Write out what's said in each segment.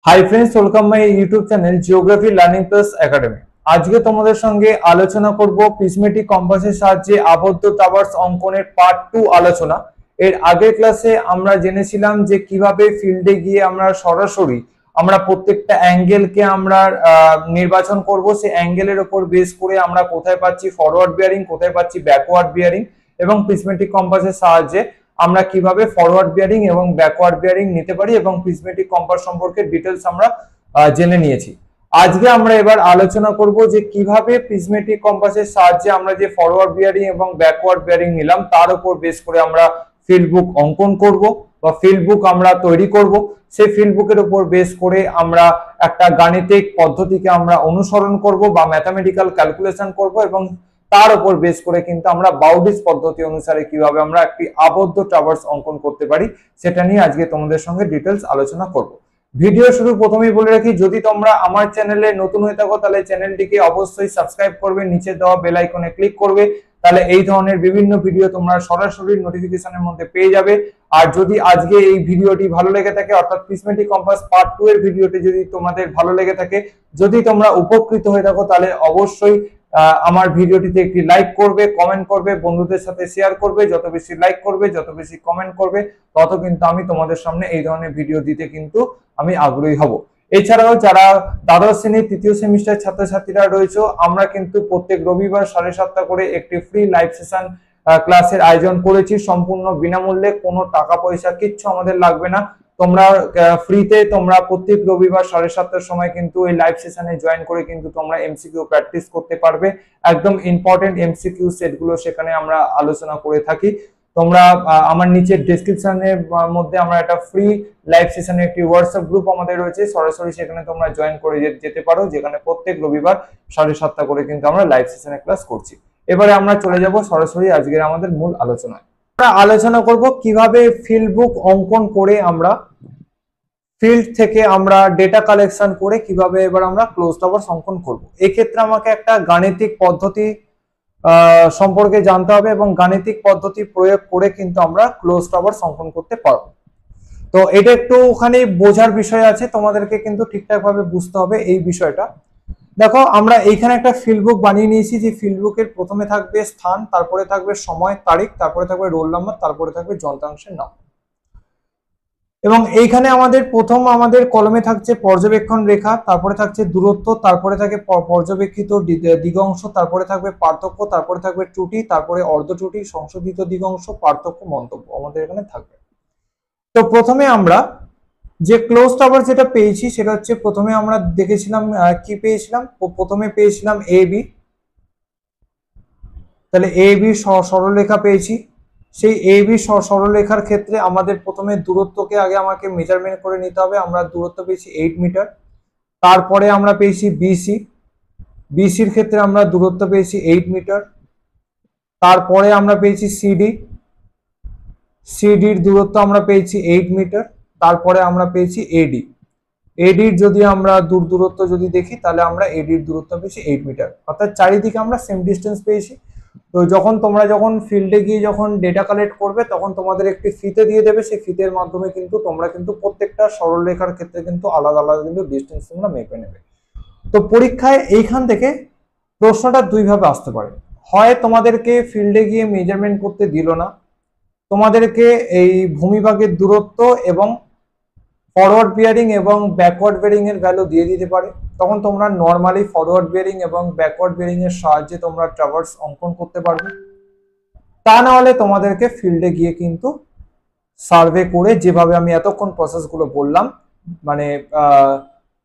Hi friends, welcome my YouTube channel geography learning plus academy. আজকে তোমাদের সঙ্গে আলোচনা করব প্রিজমেটিক কম্পাসের সাহায্যে আবদ্ধ টাওয়ার্স অঙ্কনের পার্ট 2 আলোচনা। এর আগের ক্লাসে আমরা জেনেছিলাম যে কিভাবে ফিল্ডে গিয়ে আমরা সরাসরি প্রত্যেকটা অ্যাঙ্গেলকে আমরা নির্বাচন করব। সেই অ্যাঙ্গেলের উপর বেস করে আমরা কোথায় পাচ্ছি ফরওয়ার্ড বিয়ারিং, কোথায় পাচ্ছি ব্যাকওয়ার্ড বিয়ারিং, এবং প্রিজমেটিক কম্পাসের সাহায্যে আমরা কিভাবে ফরওয়ার্ড বিয়ারিং এবং ব্যাকওয়ার্ড বিয়ারিং নিতে পারি এবং প্রিজমেটিক কম্পাস সম্পর্কে ডিটেলস আমরা জেনে নিয়েছি। আজকে আমরা এবার আলোচনা করব যে কিভাবে প্রিজমেটিক কম্পাসের সাহায্যে আমরা যে ফরওয়ার্ড বিয়ারিং এবং ব্যাকওয়ার্ড বিয়ারিং নিলাম তার উপর বেস করে আমরা ফিল্ড বুক অঙ্কন করব বা ফিল্ড বুক আমরা তৈরি করব। সেই ফিল্ড বুকের উপর বেস করে আমরা একটা গাণিতিক পদ্ধতিকে আমরা অনুসরণ করব বা ম্যাথামেটিক্যাল ক্যালকুলেশন করব, এবং তার উপর বেস করে কিন্তু আমরা বাউডিস পদ্ধতি অনুসারে কিভাবে আমরা একটি আবদ্ধ টাওয়ার্স অঙ্কন করতে পারি সেটা নিয়ে আজকে তোমাদের সঙ্গে ডিটেলস আলোচনা করব। ভিডিও শুরু প্রথমেই বলে রাখি, যদি তোমরা আমার চ্যানেলে নতুন হয়ে থাকো তাহলে চ্যানেলটিকে অবশ্যই সাবস্ক্রাইব করবে, নিচে দেওয়া বেল আইকনে ক্লিক করবে, তাহলে এই ধরনের বিভিন্ন ভিডিও তোমরা সরাসরি নোটিফিকেশনের মধ্যে পেয়ে যাবে। আর যদি আজকে এই ভিডিওটি ভালো লেগে থাকে, অর্থাৎ প্রিজমেটিক কম্পাস পার্ট 2 এর ভিডিওটি যদি তোমাদের ভালো লেগে থাকে, যদি তোমরা উপকৃত হয়ে থাকো, তাহলে অবশ্যই আমার ভিডিওটিতে একটি লাইক করবে, কমেন্ট করবে, বন্ধুদের সাথে শেয়ার করবে। যত বেশি লাইক করবে, যত বেশি কমেন্ট করবে, তত কিন্তু আমি তোমাদের সামনে এই ধরনের ভিডিও দিতে কিন্তু আমি আগ্রহী হব। এছাড়াও যারা দ্বাদশ শ্রেণীর তৃতীয় সেমিস্টার ছাত্রছাত্রীরা রয়েছে, আমরা কিন্তু প্রত্যেক রবিবার 7:30 করে একটি ফ্রি লাইভ সেশন ক্লাসের আয়োজন করেছি, সম্পূর্ণ বিনামূল্যে, কোনো টাকা পয়সা কিচ্ছু আমাদের লাগবে না। তোমরা ফ্রিতে তোমরা প্রত্যেক রবিবার 7:30টার সময় কিন্তু এই লাইভ সেশনে জয়েন করে কিন্তু তোমরা এমসিকিউ প্র্যাকটিস করতে পারবে। একদম ইম্পর্টেন্ট এমসিকিউ সেটগুলো সেখানে আমরা আলোচনা করে থাকি। তোমরা আমার নিচের ডেসক্রিপশনের মধ্যে আমরা একটা ফ্রি লাইভ সেশনের একটি হোয়াটসঅ্যাপ গ্রুপ আমাদের রয়েছে, সরাসরি সেখানে তোমরা জয়েন করে যেতে পারো, যেখানে প্রত্যেক রবিবার 7:30 করে কিন্তু আমরা লাইভ সেশনে ক্লাস করছি। এবারে আমরা চলে যাব সরাসরি আজকের আমাদের মূল আলোচনায়। আমরা আলোচনা করব কিভাবে ফিল্ড বুক অঙ্কন করে আমরা ফিল্ড থেকে আমরা ডেটা কালেকশন করে কিভাবে এবার আমরা ক্লোজ টাওয়ার্স অঙ্কন করব। এক্ষেত্রে আমাকে একটা গাণিতিক পদ্ধতি সম্পর্কে জানতে হবে এবং গাণিতিক পদ্ধতি প্রয়োগ করে কিন্তু আমরা ক্লোজ টাওয়ার্স অঙ্কন করতে পারবো। তো এটা একটুখানি বোঝার বিষয় আছে, তোমাদেরকে কিন্তু ঠিকঠাক ভাবে বুঝতে হবে এই বিষয়টা। দেখো, আমরা এইখানে একটা ফিল্ড বুক বানিয়ে নিয়েছি, যে ফিল্ড বুকের প্রথমে থাকবে স্থান, তারপরে থাকবে সময় তারিখ, তারপরে থাকবে রোল নাম্বার, তারপরে থাকবে যন্ত্রাংশের নাম। এবং এইখানে আমাদের কলমে থাকছে পর্যবেক্ষণ রেখা, তারপরে থাকছে দূরত্ব, তারপরে থাকে পর্যবেক্ষিত দিগংশ, তারপরে থাকবে পার্থক্য, তারপরে থাকবে ত্রুটি, তারপরে অর্ধ ত্রুটি, সংশোধিত দিগংশ, পার্থক্য, মন্তব্য আমাদের এখানে থাকবে। তো প্রথমে আমরা যে ক্লোজ টাওয়ার যেটা পেয়েছি সেটা হচ্ছে, প্রথমে আমরা দেখেছিলাম কি পেয়েছিলাম, প্রথমে পেয়েছিলাম এ বি। তাহলে এ বি সরলরেখা পেয়েছি। সেই এ বি সরলরেখার ক্ষেত্রে আমাদের প্রথমে দূরত্বকে আগে আমাকে মেজারমেন্ট করে নিতে হবে। আমরা দূরত্ব পেয়েছি 8 মিটার। তারপরে আমরা পেয়েছি বিসি, বিসির ক্ষেত্রে আমরা দূরত্ব পেয়েছি 8 মিটার। তারপরে আমরা পেয়েছি সিডি, সিডির দূরত্ব আমরা পেয়েছি 8 মিটার। তারপরে আমরা পেয়েছি এডি, এডির যদি আমরা দূরত্ব যদি দেখি, তাহলে আমরা এডির দূরত্ব পেয়েছি 8 মিটার। অর্থাৎ চারিদিকে আমরা সেম ডিস্টেন্স পেয়েছি। তো তোমরা যখন ফিল্ডে গিয়ে যখন ডেটা কালেক্ট করবে, তখন তোমাদের একটি ফিতে দিয়ে দেবে, সেই ফিতের মাধ্যমে কিন্তু তোমরা কিন্তু প্রত্যেকটা সরলরেখার ক্ষেত্রে কিন্তু আলাদা আলাদা কিন্তু ডিস্টেন্স তোমরা মেপে নেবে। তো পরীক্ষায় এইখান থেকে প্রশ্নটা দুই ভাবে আসতে পারে। হয় তোমাদেরকে ফিল্ডে গিয়ে মেজারমেন্ট করতে দিল না, তোমাদেরকে এই ভূমিভাগের দূরত্ব এবং ফরওয়ার্ড বিয়ারিং এবং ব্যাকওয়ার্ড বিয়ারিং এর ভ্যালু দিয়ে দিতে পারে। তখন তোমরা নর্মালি ফরওয়ার্ড বিয়ারিং এবং ব্যাকওয়ার্ড বিয়ারিং এর সাহায্যে তোমরা ট্রাভার্স অঙ্কন করতে পারবে। তা না হলে তোমাদেরকে ফিল্ডে গিয়ে কিন্তু সার্ভে করে, যেভাবে আমি এতক্ষণ প্রসেসগুলো বললাম, মানে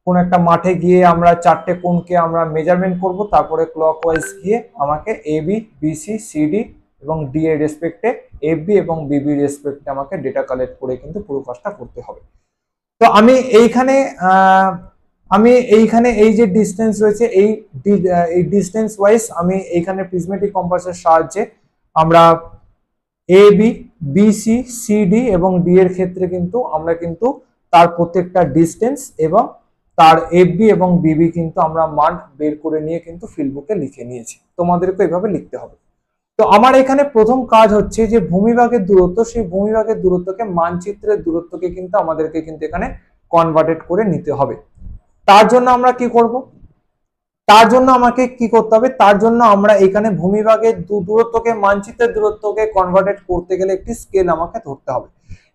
কোন একটা মাঠে গিয়ে আমরা 4টে কোণকে আমরা মেজারমেন্ট করব, তারপরে ক্লকওয়াইজ গিয়ে আমাকে এ বি, বিসি, সিডি এবং ডি এর রেসপেক্টে, এফ বি এবং বিবি রেসপেক্টে আমাকে ডেটা কালেক্ট করে কিন্তু পুরো কাজটা করতে হবে। তো আমি এইখানে এই যে ডিস্টেন্স রয়েছে, এই ডিস্টেন্স ওয়াইজ আমি এইখানে প্রিজমেটিক কম্পাসের সাহায্যে আমরা এ বি, বিসি, সিডি এবং ডি এর ক্ষেত্রে কিন্তু আমরা কিন্তু তার প্রত্যেকটা ডিস্টেন্স এবং তার এফ বি এবং বিবি কিন্তু আমরা মান বের করে নিয়ে কিন্তু ফিল্ড বুকে লিখে নিয়েছি। তোমাদেরকে এইভাবে লিখতে হবে। তো আমার এখানে প্রথম কাজ হচ্ছে যে ভূমিভাগের দূরত্ব, সেই ভূমিভাগের দূরত্বকে মানচিত্রের দূরত্বকে কিন্তু আমাদেরকে কিন্তু এখানে কনভার্টেড করে নিতে হবে। তার জন্য আমরা কি করব, তার জন্য আমাকে কি করতে হবে, তার জন্য আমরা এখানে ভূমিভাগের দূরত্বকে, মানচিত্রের দূরত্বকে কনভার্টেড করতে গেলে একটি স্কেল আমাকে ধরতে হবে।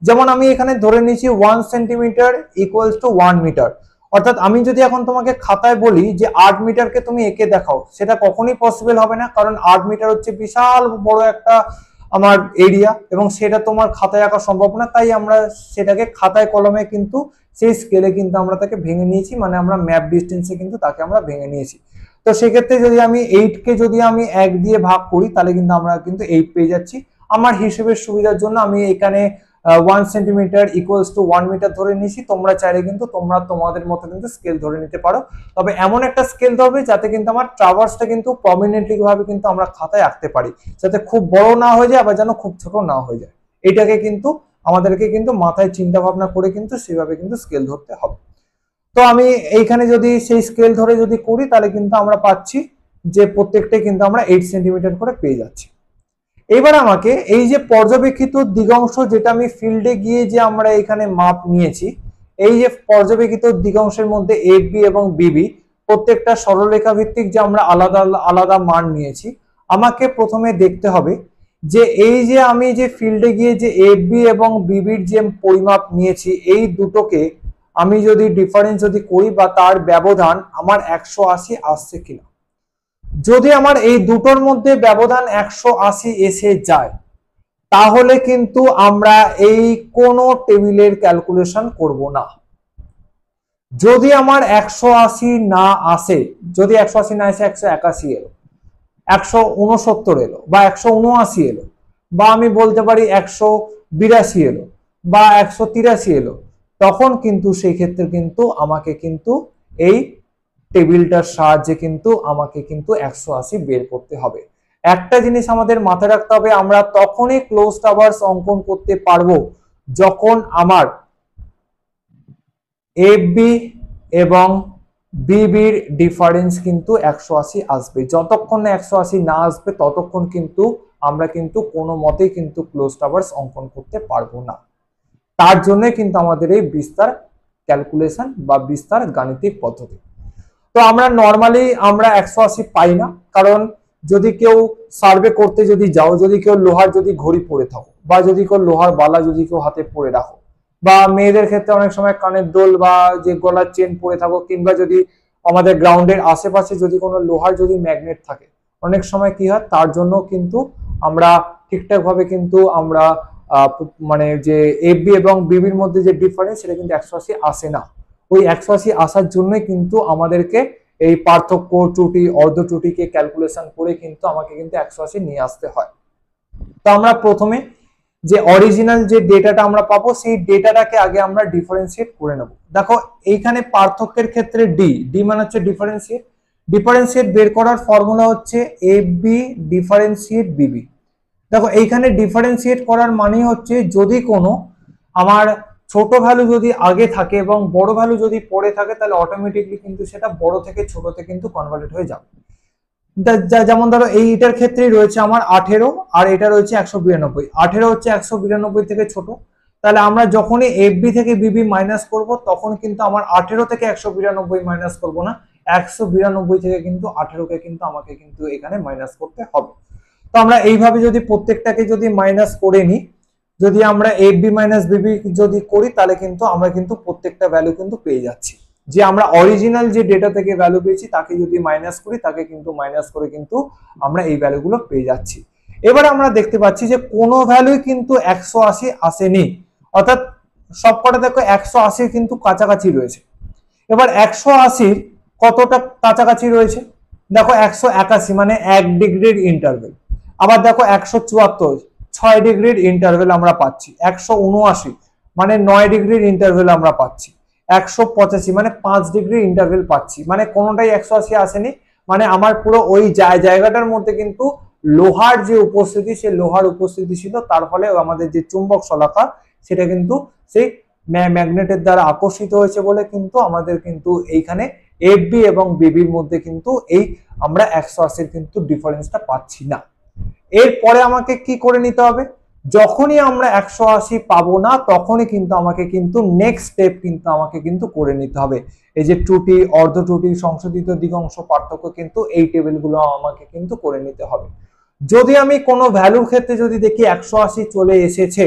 যেমন আমি এখানে ধরে নিয়েছি 1 সেন্টিমিটার ইকুয়ালস টু 1 মিটার। অর্থাৎ আমি যদি এখন তোমাকে খাতায় বলি যে 8 মিটারকে তুমি এঁকে দেখাও, সেটা কখনোই পসিবল হবে না, কারণ 8 মিটার হচ্ছে বিশাল বড় একটা আমার এরিয়া এবং সেটা তোমার খাতায় আঁকা সম্ভব না। তাই আমরা সেটাকে খাতায় কলমে কিন্তু সেই স্কেলে কিন্তু আমরা তাকে ভেঙে নিয়েছি, মানে আমরা ম্যাপ ডিস্টেন্সে কিন্তু তাকে আমরা ভেঙে নিয়েছি। তো সেক্ষেত্রে যদি আমি 8 কে যদি আমি 1 দিয়ে ভাগ করি তাহলে কিন্তু আমরা কিন্তু 8 পেয়ে যাচ্ছি। আমার হিসেবের সুবিধার জন্য আমি এখানে 1 সেন্টিমিটার ইকুয়ালস টু 1 মিটার ধরে নিয়েছি। তোমরা চাইলে কিন্তু তোমরা তোমাদের মতো কিন্তু স্কেল ধরে নিতে পারো, তবে এমন একটা স্কেল ধরবে যাতে কিন্তু আমার ট্রাভার্সটা কিন্তু প্রমিনেন্টলি ভাবে কিন্তু আমরা খাতায় আঁকতে পারি, যাতে খুব বড় না হয়ে যায় আবার যেন খুব ছোট না হয়ে যায়। এটাকে কিন্তু আমাদেরকে কিন্তু মাথায় চিন্তা ভাবনা করে কিন্তু সেভাবে কিন্তু স্কেল ধরতে হবে। তো আমি এইখানে যদি সেই স্কেল ধরে যদি করি তাহলে কিন্তু আমরা পাচ্ছি যে প্রত্যেকটাই কিন্তু আমরা 8 সেন্টিমিটার করে পেয়ে যাচ্ছি। এবার আমাকে এই যে পর্যবেক্ষিত দিগাংশ, যেটা আমি ফিল্ডে গিয়ে যে আমরা এখানে মাপ নিয়েছি, এই যে পর্যবেক্ষিত দিগাংশের মধ্যে এফ বি এবং বিবি প্রত্যেকটা সরলরেখা ভিত্তিক যে আমরা আলাদা আলাদা মান নিয়েছি, আমাকে প্রথমে দেখতে হবে যে এই যে আমি যে ফিল্ডে গিয়ে যে এফ বি এবং বিবির যে পরিমাপ নিয়েছি, এই দুটোকে আমি যদি ডিফারেন্স যদি করি বা তার ব্যবধান আমার 180 আসছে কিনা। যদি আমার এই দুটোর মধ্যে ব্যবধান 180 এসে যায় তাহলে কিন্তু আমরা এই কোনো টেবিলের ক্যালকুলেশন করব না। যদি আমার 180 না আসে, যদি 180 না আসে 181 এলো, 169 এলো বা 179 এলো, বা আমি বলতে পারি 182 এলো বা 183 এলো, তখন কিন্তু সেই ক্ষেত্রে কিন্তু আমাকে কিন্তু এই টেবিলটার সাহায্যে কিন্তু আমাকে কিন্তু 180 বের করতে হবে। একটা জিনিস আমাদের মাথায় রাখতে হবে, আমরা তখনই ক্লোজ টাওয়ার্স অঙ্কন করতে পারবো যখন আমার এফবি এবং বিবির ডিফারেন্স কিন্তু 180 আসবে। যতক্ষণ না 180 না আসবে ততক্ষণ কিন্তু আমরা কিন্তু কোনো মতেই কিন্তু ক্লোজ টাওয়ার্স অঙ্কন করতে পারবো না। তার জন্য কিন্তু আমাদের এই বিস্তার ক্যালকুলেশন বা বিস্তার গাণিতিক পদ্ধতি। তো আমরা নর্মালি আমরা 180 পাই না, কারণ যদি কেউ সার্ভে করতে যদি যাও, যদি কেউ লোহার যদি ঘড়ি পরে থাকো বা যদি কেউ লোহার বালা যদি কেউ হাতে পরে রাখো, বা মেয়েদের ক্ষেত্রে অনেক সময় কানের দোল বা যে গলার চেন পরে থাকো, কিংবা যদি আমাদের গ্রাউন্ডের আশেপাশে যদি কোনো লোহার যদি ম্যাগনেট থাকে, অনেক সময় কি হয় তার জন্য কিন্তু আমরা ঠিকঠাক ভাবে কিন্তু আমরা মানে যে এফবি এবং বিবির মধ্যে যে ডিফারেন্স সেটা কিন্তু 180 আসে না। ওই 180 আসার জন্যই কিন্তু আমাদেরকে এই পার্থক্য ত্রুটি অর্ধ ত্রুটিকে ক্যালকুলেশন করে কিন্তু আমাকে কিন্তু 180 নিয়ে আসতে হয়। তো আমরা প্রথমে যে অরিজিনাল যে ডেটাটা আমরা পাবো সেই ডেটাটাকে আগে আমরা ডিফারেন্সিয়েট করে নেব। দেখো এইখানে পার্থক্যের ক্ষেত্রে ডি মানে হচ্ছে ডিফারেন্সিয়েট। ডিফারেন্সিয়েট বের করার ফর্মুলা হচ্ছে এফ বি ডিফারেন্সিয়েট বিবি। দেখো এইখানে ডিফারেন্সিয়েট করার মানে হচ্ছে যদি কোনো আমার ছোট ভ্যালু যদি আগে থাকে এবং বড় ভ্যালু যদি পরে থাকে তাহলে অটোমেটিকলি কিন্তু সেটা বড় থেকে ছোটতে কিন্তু কনভার্টেড হয়ে যাবে। যেমন ধরো এইটার ক্ষেত্রেই রয়েছে আমার 18 আর এটা রয়েছে 192। 18 হচ্ছে 192 থেকে ছোট, তাহলে আমরা যখনই এফবি থেকে বিবি মাইনাস করব তখন কিন্তু আমার 18 থেকে 192 মাইনাস করব না, 192 থেকে কিন্তু 18 কে কিন্তু আমাকে কিন্তু এখানে মাইনাস করতে হবে। তো আমরা এইভাবে যদি প্রত্যেকটাকে যদি মাইনাস করে নিই, যদি আমরা এফবি মাইনাস বিবি যদি করি তাহলে কিন্তু আমরা কিন্তু প্রত্যেকটা ভ্যালু কিন্তু পেয়ে যাচ্ছি। যে আমরা অরিজিনাল যে ডেটা থেকে ভ্যালু পেয়েছি তাকে যদি মাইনাস করি তাকে কিন্তু মাইনাস করে কিন্তু আমরা এই ভ্যালুগুলো পেয়ে যাচ্ছি। এবার আমরা দেখতে পাচ্ছি যে কোনো ভ্যালুই কিন্তু 180 আসেনি, অর্থাৎ সবকটা দেখো 180 কিন্তু কাছাকাছি রয়েছে। এবার 180 কতটা কাছাকাছি রয়েছে, দেখো 181 মানে 1 ডিগ্রির ইন্টারভেল। আবার দেখো 174 6 ডিগ্রির ইন্টারভেল আমরা পাচ্ছি। 179 মানে 9 ডিগ্রির ইন্টারভেল আমরা পাচ্ছি। 185 মানে 5 ডিগ্রি ইন্টারভেল পাচ্ছি। মানে কোনোটাই 180 আসেনি, মানে আমার পুরো ওই জায়গাটার মধ্যে কিন্তু লোহার যে উপস্থিতি সে লোহার উপস্থিতি ছিল, তার ফলে আমাদের যে চুম্বক শলাকা সেটা কিন্তু সেই ম্যাগনেটের দ্বারা আকর্ষিত হয়েছে বলে কিন্তু আমাদের কিন্তু এইখানে এফবি এবং বিবির মধ্যে কিন্তু এই আমরা 180 কিন্তু ডিফারেন্সটা পাচ্ছি না। এরপরে আমাকে কি করে নিতে হবে, যখনই আমরা 180 পাবো না তখনই কিন্তু আমাকে কিন্তু নেক্সট স্টেপ কিন্তু আমাকে কিন্তু করে নিতে হবে। এই যে ত্রুটি, অর্ধ ত্রুটি, সংশোধিত দিগংশ পার্থক্য কিন্তু এই টেবিলগুলো আমাকে কিন্তু করে নিতে হবে। যদি আমি কোনো ভ্যালুর ক্ষেত্রে যদি দেখি 180 চলে এসেছে,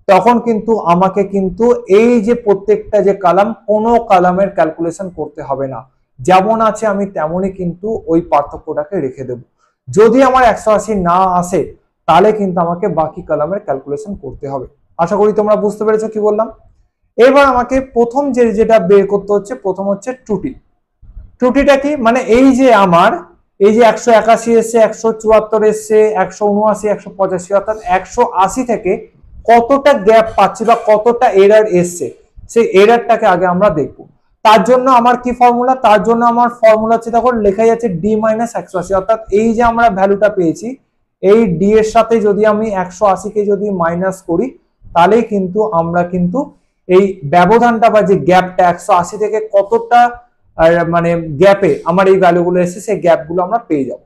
তখন কিন্তু আমাকে কিন্তু এই যে প্রত্যেকটা যে কালাম, কোনো কালামের ক্যালকুলেশন করতে হবে না, যেমন আছে আমি তেমনই কিন্তু ওই পার্থক্যটাকে রেখে দেব। যদি আমার 180 না আসে তাহলে কিন্তু আমাকে বাকি কলামের ক্যালকুলেশন করতে হবে। আশা করি তোমরা বুঝতে পেরেছো কি বললাম। এবার আমাকে প্রথম যেটা বের করতে হচ্ছে, প্রথম হচ্ছে ত্রুটি। ত্রুটিটা কি, মানে এই যে আমার এই যে 181 এসছে, 174 এসছে, 179, 185, অর্থাৎ 180 থেকে কতটা গ্যাপ পাচ্ছি বা কতটা এরার এসছে, সেই এরারটাকে আগে আমরা দেখবো। তার জন্য আমার কি ফর্মুলা, তার জন্য আমার ফর্মুলা হচ্ছে, দেখো লেখাই আছে ডি মাইনাস 180, অর্থাৎ এই যে আমরা ভ্যালুটা পেয়েছি এই ডি এর সাথে যদি আমি 180 কে যদি মাইনাস করি তাহলেই কিন্তু আমরা কিন্তু এই ব্যবধানটা বা যে গ্যাপটা 180 থেকে কতটা মানে গ্যাপে আমার এই ভ্যালুগুলো এসে সেই গ্যাপগুলো আমরা পেয়ে যাব।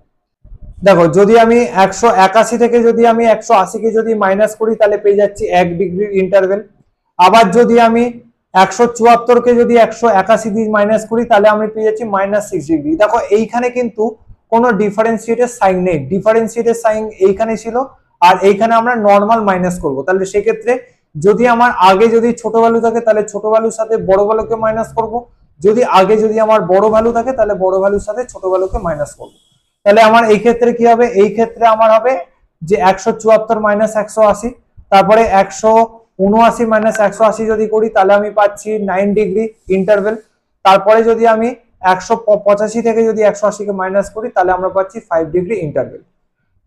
দেখো যদি আমি 181 থেকে যদি আমি 180 কে যদি মাইনাস করি তাহলে পেয়ে যাচ্ছি 1 ডিগ্রির ইন্টারভেল। আবার যদি আমি 174 কে যদি 181 দিয়ে মাইনাস করি তাহলে আমি পেয়ে যাচ্ছি -6 ডিগ্রি। দেখো এইখানে কিন্তু কোনো ডিফারেন্সিয়েটের সাইন নেই, ডিফারেন্সিয়েটের সাইন এইখানে ছিল আর এইখানে আমরা নর্মাল মাইনাস করব। তাহলে সেক্ষেত্রে যদি আমার আগে যদি ছোট ভ্যালু থাকে তাহলে ছোট ভ্যালুর সাথে বড় ভ্যালুকে মাইনাস করব, যদি আগে যদি আমার বড় ভ্যালু থাকে তাহলে বড় ভ্যালুর সাথে ছোট ভ্যালুকে মাইনাস করব। তাহলে আমার এই ক্ষেত্রে কি হবে, এই ক্ষেত্রে আমার হবে যে 174 মাইনাস 180, তারপরে 179 মাইনাস 180 যদি করি তাহলে আমি পাচ্ছি 9 ডিগ্রি ইন্টারভেল। তারপরে যদি আমি 185 থেকে যদি 180 কে মাইনাস করি তাহলে আমরা পাচ্ছি 5 ডিগ্রি ইন্টারভেল।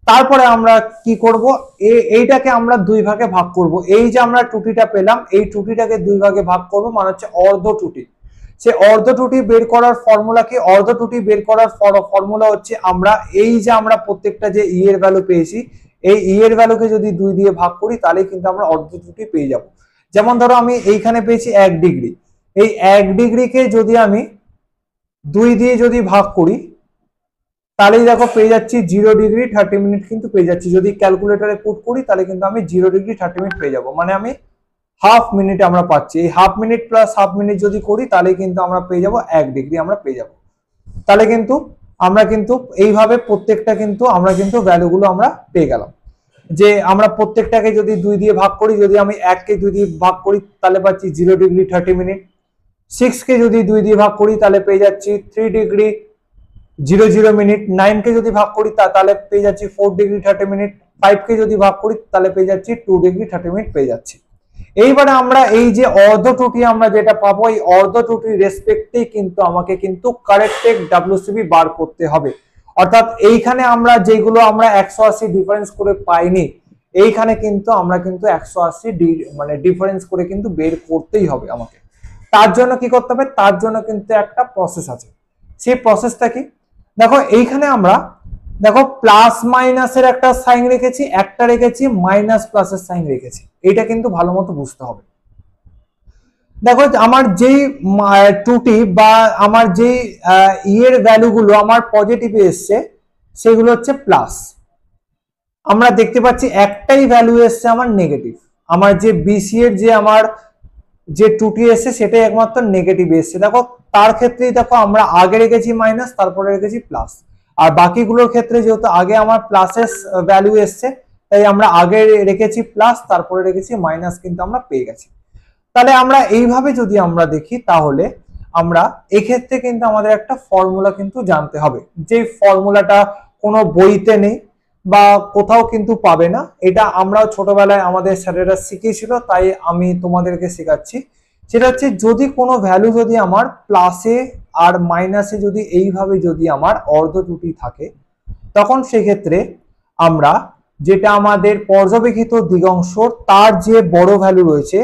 তারপরে আমরা কি করব, এইটাকে আমরা দুই ভাগে ভাগ করব। এই যে আমরা ত্রুটিটা পেলাম এই ত্রুটিটাকে দুই ভাগে ভাগ করব, মানে হচ্ছে অর্ধ ত্রুটি। সে অর্ধ ত্রুটি বের করার ফর্মুলা কি, অর্ধ ত্রুটি বের করার ফর্মুলা হচ্ছে আমরা এই যে আমরা প্রত্যেকটা যে ই এর ভ্যালু পেয়েছি এই ই এর ভ্যালুকে যদি 2 দিয়ে ভাগ করি তাহলে কিন্তু আমরা অর্ধ ত্রুটি পেয়ে যাব। যেমন ধরো আমি এইখানে পেয়েছি 1 ডিগ্রি, এই 1 ডিগ্রিকে যদি আমি 2 দিয়ে যদি ভাগ করি তাহলেই দেখো পেয়ে যাচ্ছি 0 ডিগ্রি 30 মিনিট কিন্তু পেয়ে যাচ্ছি। যদি ক্যালকুলেটরে পুট করি তাহলে কিন্তু আমি 0 ডিগ্রি 30 মিনিট পেয়ে যাব, মানে আমি হাফ মিনিট আমরা পাচ্ছি। এই half minute plus half minute যদি করি তাহলে কিন্তু আমরা পেয়ে যাব 1 ডিগ্রি আমরা পেয়ে যাব। তাহলে কিন্তু আমরা কিন্তু এইভাবে প্রত্যেকটা কিন্তু আমরা কিন্তু ভ্যালুগুলো আমরা পেয়ে গেলাম। যে আমরা প্রত্যেকটাকে যদি 2 দিয়ে ভাগ করি, যদি আমি 1 কে 2 দিয়ে ভাগ করি তাহলে পাচ্ছি 0 ডিগ্রি 30 মিনিট, 6 কে যদি 2 দিয়ে ভাগ করি তাহলে পেয়ে যাচ্ছি 3 ডিগ্রি 00 মিনিট, 9 কে যদি ভাগ করি তাহলে পেয়ে যাচ্ছি 4 ডিগ্রি 30 মিনিট, 5 কে যদি ভাগ করি তাহলে পেয়ে যাচ্ছি 2 ডিগ্রি 30 মিনিট পেয়ে যাচ্ছি। এইবারে আমরা এই যে অর্ধ ত্রুটি আমরা যেটা পাবো এই অর্ধ ত্রুটির রেসপেক্টেই কিন্তু আমাকে কিন্তু কারেক্ট WCB বার করতে হবে। অর্থাৎ এইখানে আমরা যেগুলো আমরা 180 ডিফারেন্স করে পাইনি এইখানে কিন্তু আমরা কিন্তু 180 মানে ডিফারেন্স করে কিন্তু বের করতেই হবে আমাকে। তার জন্য কি করতে হবে, তার জন্য কিন্তু একটা প্রসেস আছে। সেই প্রসেসটা কি, দেখো এইখানে আমরা দেখো প্লাস মাইনাসের একটা সাইন রেখেছি, একটা রেখেছি মাইনাস প্লাসের সাইন রেখেছি, এটা কিন্তু ভালো মতো বুঝতে হবে। দেখো আমার যেই ত্রুটি বা আমার যেই এর ভ্যালুগুলো আমার পজিটিভে এসছে সেগুলো হচ্ছে প্লাস। আমরা দেখতে পাচ্ছি একটাই ভ্যালু এসছে আমার নেগেটিভ, আমার যে বিসি এর যে আমার যে ত্রুটি এসছে সেটাই একমাত্র নেগেটিভ এসছে। দেখো তার ক্ষেত্রেই দেখো আমরা আগে রেখেছি মাইনাস তারপরে রেখেছি প্লাস, আর বাকিগুলোর ক্ষেত্রে যেহেতু আগে আমার প্লাসের ভ্যালু এসছে তাই আমরা আগে রেখেছি প্লাস তারপরে রেখেছি মাইনাস, কিন্তু আমরা পেয়ে গেছি। তাহলে আমরা এইভাবে যদি আমরা দেখি তাহলে আমরা এক্ষেত্রে কিন্তু আমাদের একটা ফর্মুলা কিন্তু জানতে হবে, যে ফর্মুলাটা কোনো বইতে নেই বা কোথাও কিন্তু পাবে না, এটা আমরাও ছোটবেলায় আমাদের স্যারেরা শিখিয়েছিল তাই আমি তোমাদেরকে শেখাচ্ছি। সেটা হচ্ছে যদি কোনো ভ্যালু যদি আমার প্লাসে আর মাইনাসে যদি এইভাবে যদি আমার অর্ধ ত্রুটি থাকে তখন সেক্ষেত্রে আমরা যেটা আমাদের পর্যবেক্ষিত দিগংশ তার যে বড় ভ্যালু রয়েছে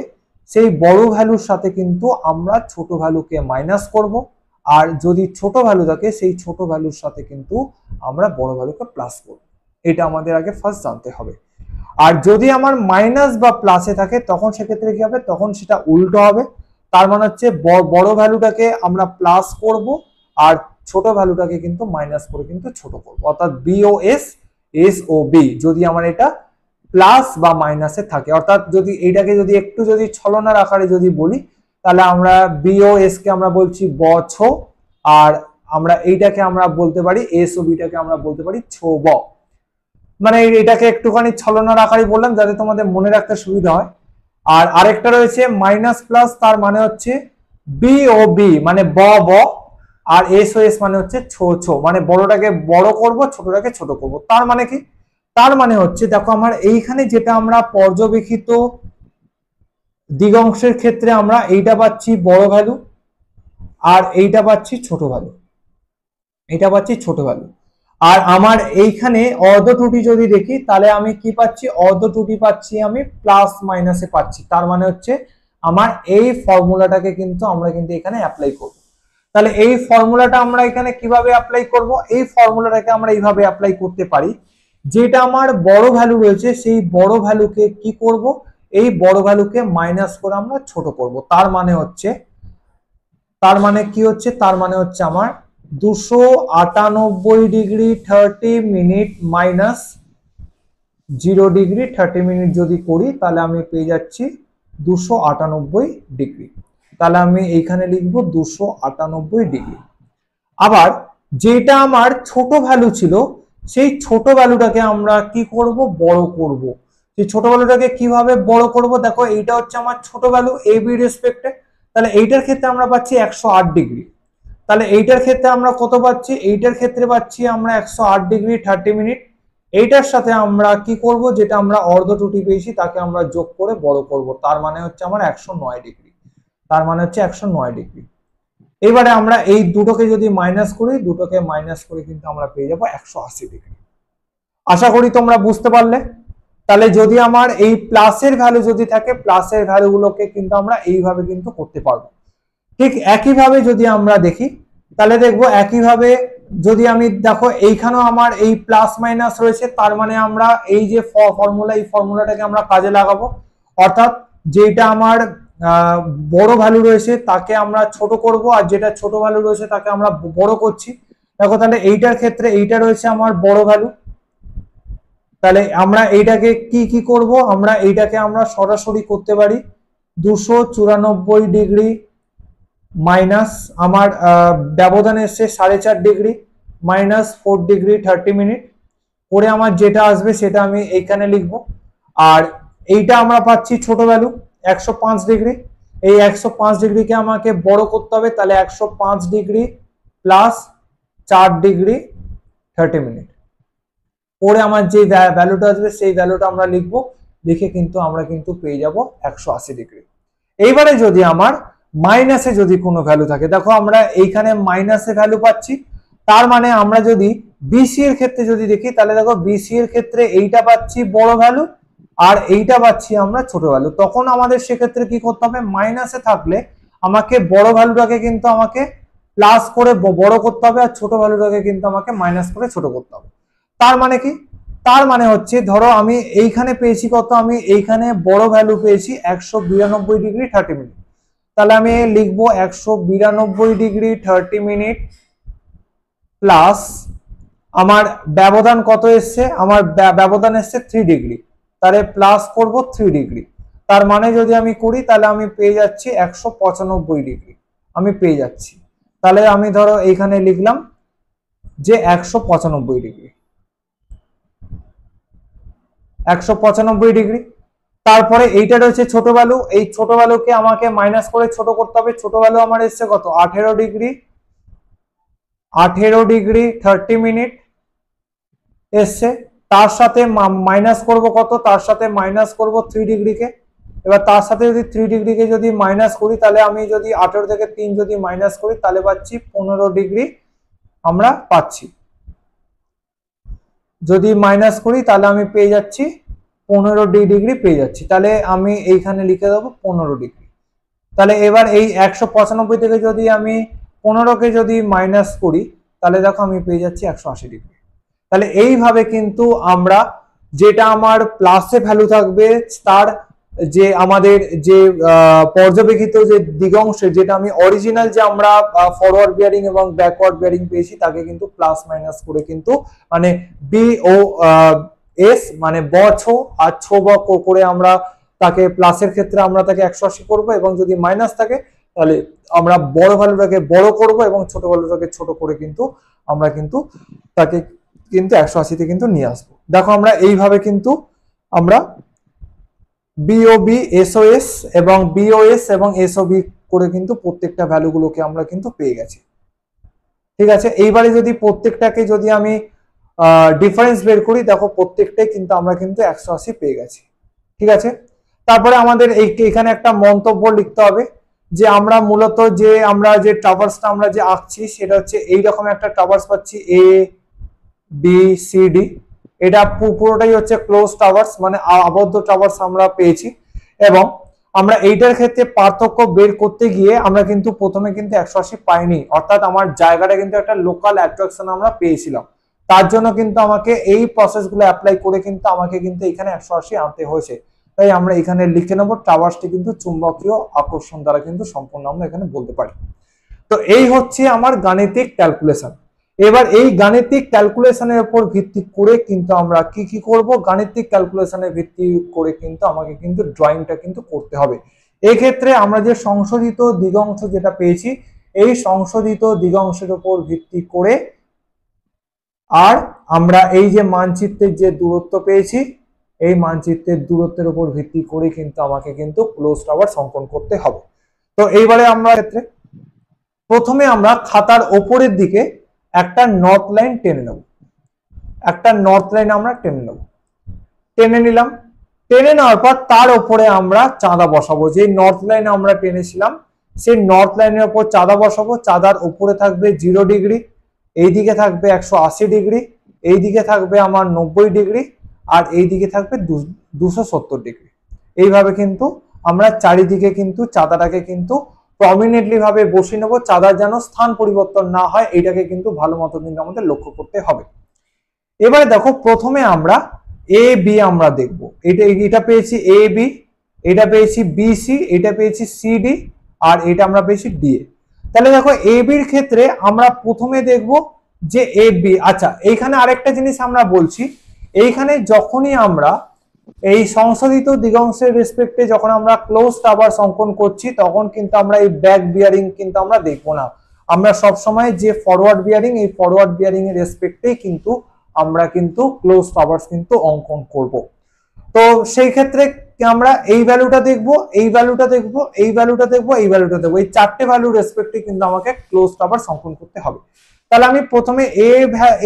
সেই বড় ভ্যালুর সাথে কিন্তু আমরা ছোট ভ্যালুকে মাইনাস করব, আর যদি ছোট ভ্যালু থাকে সেই ছোট ভ্যালুর সাথে কিন্তু আমরা বড় ভ্যালুকে প্লাস করব। এটা আমাদের আগে ফার্স্ট জানতে হবে। আর যদি আমার মাইনাস বা প্লাসে থাকে তখন সেক্ষেত্রে কি হবে, তখন সেটা উল্টো হবে। তার মানে হচ্ছে বড় ভ্যালুটাকে আমরা প্লাস করব আর ছোট ভ্যালুটাকে কিন্তু মাইনাস করে কিন্তু ছোট করব, অর্থাৎ বি ও এস, এস ও বি। যদি আমার এটা প্লাস বা মাইনাসে থাকে। অর্থাৎ যদি এইটাকে যদি একটু যদি ছলনার আকারে যদি বলি, তাহলে আমরা বি ও এস কে আমরা বলছি ব ছ, আর আমরা এইটাকে আমরা বলতে পারি এস ও বিটাকে আমরা বলতে পারি ছ ব। মানে এটাকে একটুখানি ছলনার আকারে বললাম যাতে তোমাদের মনে রাখতে সুবিধা হয়। আর আরেকটা রয়েছে মাইনাস প্লাস, তার মানে হচ্ছে বি ও বি মানে ব ব, আর এস ও এস মানে হচ্ছে ছো ছো, মানে বড়টাকে বড় করব ছোটটাকে ছোট করব। তার মানে কি? তার মানে হচ্ছে দেখো আমার এইখানে যেটা আমরা পর্যবেক্ষিত দিগংশের ক্ষেত্রে আমরা এইটা পাচ্ছি বড় ভ্যালু, আর এইটা পাচ্ছি ছোট ভ্যালু, এটা পাচ্ছি ছোট ভ্যালু। আর আমার এইখানে অর্ধ ত্রুটি যদি দেখি তাহলে আমি কি পাচ্ছি? অর্ধ ত্রুটি পাচ্ছি আমি প্লাস মাইনাসে পাচ্ছি। তার মানে হচ্ছে আমার এই ফর্মুলাটাকে কিন্তু আমরা কিন্তু এখানে অ্যাপ্লাই করব। তাহলে এই ফর্মুলাটা আমরা এখানে কিভাবে অ্যাপ্লাই করব? এই ফর্মুলাটাকে আমরা এইভাবে অ্যাপ্লাই করতে পারি, যেটা আমার বড় ভ্যালু রয়েছে সেই বড় ভ্যালুকে কি করব? এই বড় ভ্যালুকে মাইনাস করে আমরা ছোট করব। তার মানে হচ্ছে, তার মানে কি হচ্ছে? তার মানে হচ্ছে আমার 298 degree 30 minute minus 0 degree 30 minute যদি করি তাহলে আমি পেয়ে যাচ্ছি 298 ডিগ্রি। তাহলে আমি এইখানে লিখবো 298 ডিগ্রি। আবার যেটা আমার ছোট ভ্যালু ছিল সেই ছোট ভ্যালুটাকে আমরা কি করব? বড় করব। সেই ছোট ভ্যালুটাকে কিভাবে বড় করব? দেখো এইটা হচ্ছে আমার ছোট ভ্যালু এ বি রেসপেক্টে, তাহলে এইটার ক্ষেত্রে আমরা পাচ্ছি 108 ডিগ্রি। তাহলে এইটার ক্ষেত্রে আমরা কত পাচ্ছি? এইটার ক্ষেত্রে পাচ্ছি আমরা 108 ডিগ্রি 30 মিনিট। এইটার সাথে আমরা কি করব? যেটা আমরা অর্ধ ত্রুটি পেয়েছি তাকে আমরা যোগ করে বড় করব। তার মানে হচ্ছে আমার 109 ডিগ্রি। তার মানে হচ্ছে 109 ডিগ্রি। এবারে আমরা এই দুটোকে যদি মাইনাস করি, দুটোকে মাইনাস করে কিন্তু আমরা পেয়ে যাব 180 ডিগ্রি। আশা করি তোমরা বুঝতে পারলে। তাহলে যদি আমার এই প্লাসের ভ্যালু যদি থাকে, প্লাসের ভ্যালুগুলোকে কিন্তু আমরা এইভাবে কিন্তু করতে পারবো। ঠিক একইভাবে যদি আমরা দেখি তাহলে দেখবো একইভাবে যদি আমি দেখো এইখানেও আমার এই প্লাস মাইনাস রয়েছে, তার মানে আমরা এই যে ফর্মুলা, এই ফর্মুলাটাকে আমরা কাজে লাগাবো। অর্থাৎ যেটা আমার বড় ভ্যালু রয়েছে তাকে আমরা ছোট করব, আর যেটা ছোট ভ্যালু রয়েছে তাকে আমরা বড় করছি। দেখো তাহলে এইটার ক্ষেত্রে এইটা রয়েছে আমার বড় ভ্যালু, তাহলে আমরা এইটাকে কি করব? আমরা এইটাকে আমরা সরাসরি করতে পারি 294 ডিগ্রি মাইনাস আমার ব্যবধান এসছে 4.5 ডিগ্রি মাইনাস 4 ডিগ্রি 30 মিনিট করে আমার যেটা আসবে সেটা আমি এইখানে লিখবো। আর এইটা আমরা পাচ্ছি ছোট ভ্যালু 105 ডিগ্রি। এই 105 ডিগ্রিকে আমাকে বড় করতে হবে, তাহলে 105 ডিগ্রি প্লাস 4 ডিগ্রি 30 মিনিট পরে আমার যে ভ্যালুটা আসবে সেই ভ্যালুটা আমরা লিখবো, লিখে কিন্তু আমরা কিন্তু পেয়ে যাব 180 ডিগ্রি। এইবারে যদি আমার মাইনাসে যদি কোনো ভ্যালু থাকে, দেখো আমরা এইখানে মাইনাসে ভ্যালু পাচ্ছি, তার মানে আমরা যদি বিসি এর ক্ষেত্রে যদি দেখি তাহলে দেখো বিসি এর ক্ষেত্রে এইটা পাচ্ছি বড় ভ্যালু আর এইটা পাচ্ছি আমরা ছোট ভ্যালু। তখন আমাদের সেক্ষেত্রে কি করতে হবে? মাইনাসে থাকলে আমাকে বড় ভ্যালুটাকে কিন্তু আমাকে প্লাস করে বড় করতে হবে, আর ছোট ভ্যালুটাকে কিন্তু আমাকে মাইনাস করে ছোট করতে হবে। তার মানে কি? তার মানে হচ্ছে ধরো আমি এইখানে পেয়েছি কত? আমি এইখানে বড় ভ্যালু পেয়েছি 192 ডিগ্রি 30 মিনিট। তাহলে আমি লিখবো 192 ডিগ্রি 30 মিনিট প্লাস আমার ব্যবধান কত এসছে? আমার ব্যবধান এসছে 3 ডিগ্রি, তাহলে প্লাস করব 3 ডিগ্রি। তার মানে যদি আমি করি তাহলে আমি পেয়ে যাচ্ছি 195 ডিগ্রি আমি পেয়ে যাচ্ছি। তাহলে আমি ধরো এইখানে লিখলাম যে 195 ডিগ্রি, 195 ডিগ্রি। তারপরে এইটা রয়েছে ছোট ভ্যালু, এই ছোট ভ্যালুকে আমাকে মাইনাস করে ছোট করতে হবে। ছোট ভ্যালু আমার এসছে কত? 18 ডিগ্রি, 18 ডিগ্রি 30 মিনিট এসছে। তার সাথে মাইনাস করব কত? তার সাথে মাইনাস করব 3 ডিগ্রিকে। এবার তার সাথে যদি 3 ডিগ্রিকে যদি মাইনাস করি তাহলে আমি যদি 18 থেকে 3 যদি মাইনাস করি তাহলে পাচ্ছি 15 ডিগ্রি আমরা পাচ্ছি। যদি মাইনাস করি তাহলে আমি পেয়ে যাচ্ছি 15 ডিগ্রি পেয়ে যাচ্ছি। তাহলে আমি এইখানে লিখে দেবো 15 ডিগ্রি। তাহলে এবার এই 195 থেকে যদি আমি 15কে যদি মাইনাস করি তাহলে দেখো আমি পেয়ে যাচ্ছি 180 ডিগ্রি। তাহলে এইভাবে কিন্তু আমরা যেটা আমার প্লাসে ভ্যালু থাকবে তার যে আমাদের যে পর্যবেক্ষিত যে দিগংশে, যেটা আমি অরিজিনাল যে আমরা ফরওয়ার্ড বিয়ারিং এবং ব্যাকওয়ার্ড বিয়ারিং পেয়েছি তাকে কিন্তু প্লাস মাইনাস করে কিন্তু মানে বি ও এস মানে বছর আর ছ বা করে আমরা তাকে প্লাসের ক্ষেত্রে আমরা তাকে 180 করব, এবং যদি মাইনাস থাকে তাহলে আমরা বড় ভ্যালুটাকে বড় করব এবং ছোট ভ্যালুটাকে ছোট করে কিন্তু আমরা কিন্তু তাকে কিন্তু 180 কিন্তু নিয়ে আসবো। দেখো আমরা এইভাবে কিন্তু আমরা বিওবি এসওএস এবং বিওএস এবং এসওবি করে কিন্তু প্রত্যেকটা ভ্যালুগুলোকে আমরা কিন্তু পেয়ে গেছি। ঠিক আছে, এইবারে যদি প্রত্যেকটাকে যদি আমি ডিফারেন্স বের করি, দেখো প্রত্যেকটাই কিন্তু আমরা কিন্তু 180 পেয়ে গেছি। ঠিক আছে, তারপরে আমাদের এখানে একটা মন্তব্য লিখতে হবে যে আমরা মূলত যে আমরা যে ট্রাভার্সটা আমরা যে আঁকছি সেটা হচ্ছে এইরকম একটা ট্রাভার্স পাচ্ছি এ বি সি ডি। এটা পুরোটাই হচ্ছে ক্লোজ ট্রাভার্স মানে আবদ্ধ ট্রাভার্স আমরা পেয়েছি, এবং আমরা এইটার ক্ষেত্রে পার্থক্য বের করতে গিয়ে আমরা কিন্তু প্রথমে কিন্তু 180 পাইনি, অর্থাৎ আমার জায়গাটা কিন্তু একটা লোকাল অ্যাট্রাকশন আমরা পেয়েছিলাম। তার জন্য কিন্তু আমাকে এই প্রসেসগুলো অ্যাপ্লাই করে কিন্তু আমাকে কিন্তু এখানে 180 আনতে হয়েছে। তাই আমরা এখানে লিখে নেব ট্রাভার্সটি কিন্তু চুম্বকীয় আকর্ষণ দ্বারা কিন্তু সম্পূর্ণ আমরা এখানে বলতে পারি। তো এই হচ্ছে আমার গাণিতিক ক্যালকুলেশন। এবার এই গাণিতিক ক্যালকুলেশনের উপর ভিত্তি করে কিন্তু আমরা কি কি করব, গাণিতিক ক্যালকুলেশনের ভিত্তি করে কিন্তু আমাকে কিন্তু ড্রয়িংটা কিন্তু করতে হবে। এই ক্ষেত্রে আমরা যে সংশোধিত দিগংশ যেটা পেয়েছি, এই সংশোধিত দিগংশের উপর ভিত্তি করে আর আমরা এই যে মানচিত্রের যে দূরত্ব পেয়েছি, এই মানচিত্রের দূরত্বের উপর ভিত্তি করে কিন্তু আমাকে কিন্তু ক্লোজ ট্রাভার্স অঙ্কন করতে হবে। তো এইবারে আমরা ক্ষেত্রে প্রথমে আমরা খাতার ওপরের দিকে একটা নর্থ লাইন টেনে নেব, একটা নর্থ লাইন আমরা টেনে নেব, টেনে নিলাম। টেনে নেওয়ার পর তার উপরে আমরা চাঁদা বসাবো। যে নর্থ লাইন আমরা টেনেছিলাম সেই নর্থ লাইনের উপর চাঁদা বসাবো। চাঁদার উপরে থাকবে 0 ডিগ্রি, এইদিকে থাকবে 180 ডিগ্রি, এইদিকে থাকবে আমার 90 ডিগ্রি, আর এইদিকে থাকবে 270 ডিগ্রি। এইভাবে কিন্তু আমরা চারিদিকে কিন্তু চাঁদাটাকে কিন্তু প্রমিনেন্টলি ভাবে বসিয়ে নেবো। চাঁদার যেন স্থান পরিবর্তন না হয়, এটাকে কিন্তু ভালো মতো কিন্তু আমাদের লক্ষ্য করতে হবে। এবারে দেখো প্রথমে আমরা এ বি আমরা দেখবো, এটা পেয়েছি এ বি, এটা পেয়েছি বি সি, এটা পেয়েছি সি ডি, আর এটা আমরা পেয়েছি ডি এ। তাহলে দেখো এ বির ক্ষেত্রে আমরা প্রথমে দেখব যে এ বি। আচ্ছা, এইখানে আরেকটা জিনিস আমরা বলছি, এইখানে যখনই আমরা এই সংশোধিত দিগংশের রেসপেক্টে যখন আমরা ক্লোজ ট্রাভার্স অঙ্কন করছি, তখন কিন্তু আমরা এই ব্যাক বিয়ারিং কিন্তু আমরা দেখবো না। আমরা সব সময় যে ফরওয়ার্ড বিয়ারিং, এই ফরওয়ার্ড বিয়ারিং এর রেসপেক্টেই কিন্তু আমরা কিন্তু ক্লোজ ট্রাভার্স কিন্তু অঙ্কন করব। তো সেই ক্ষেত্রে আমরা এই ভ্যালুটা দেখব, এই ভ্যালুটা দেখব, এই ভ্যালুটা দেখব, এই ভ্যালুটা দেখব, এই চারটে ভ্যালুর রেসপেক্টে কিন্তু আমাকে ক্লোজ ট্রাভার্স অঙ্কন করতে হবে। তাহলে আমি প্রথমে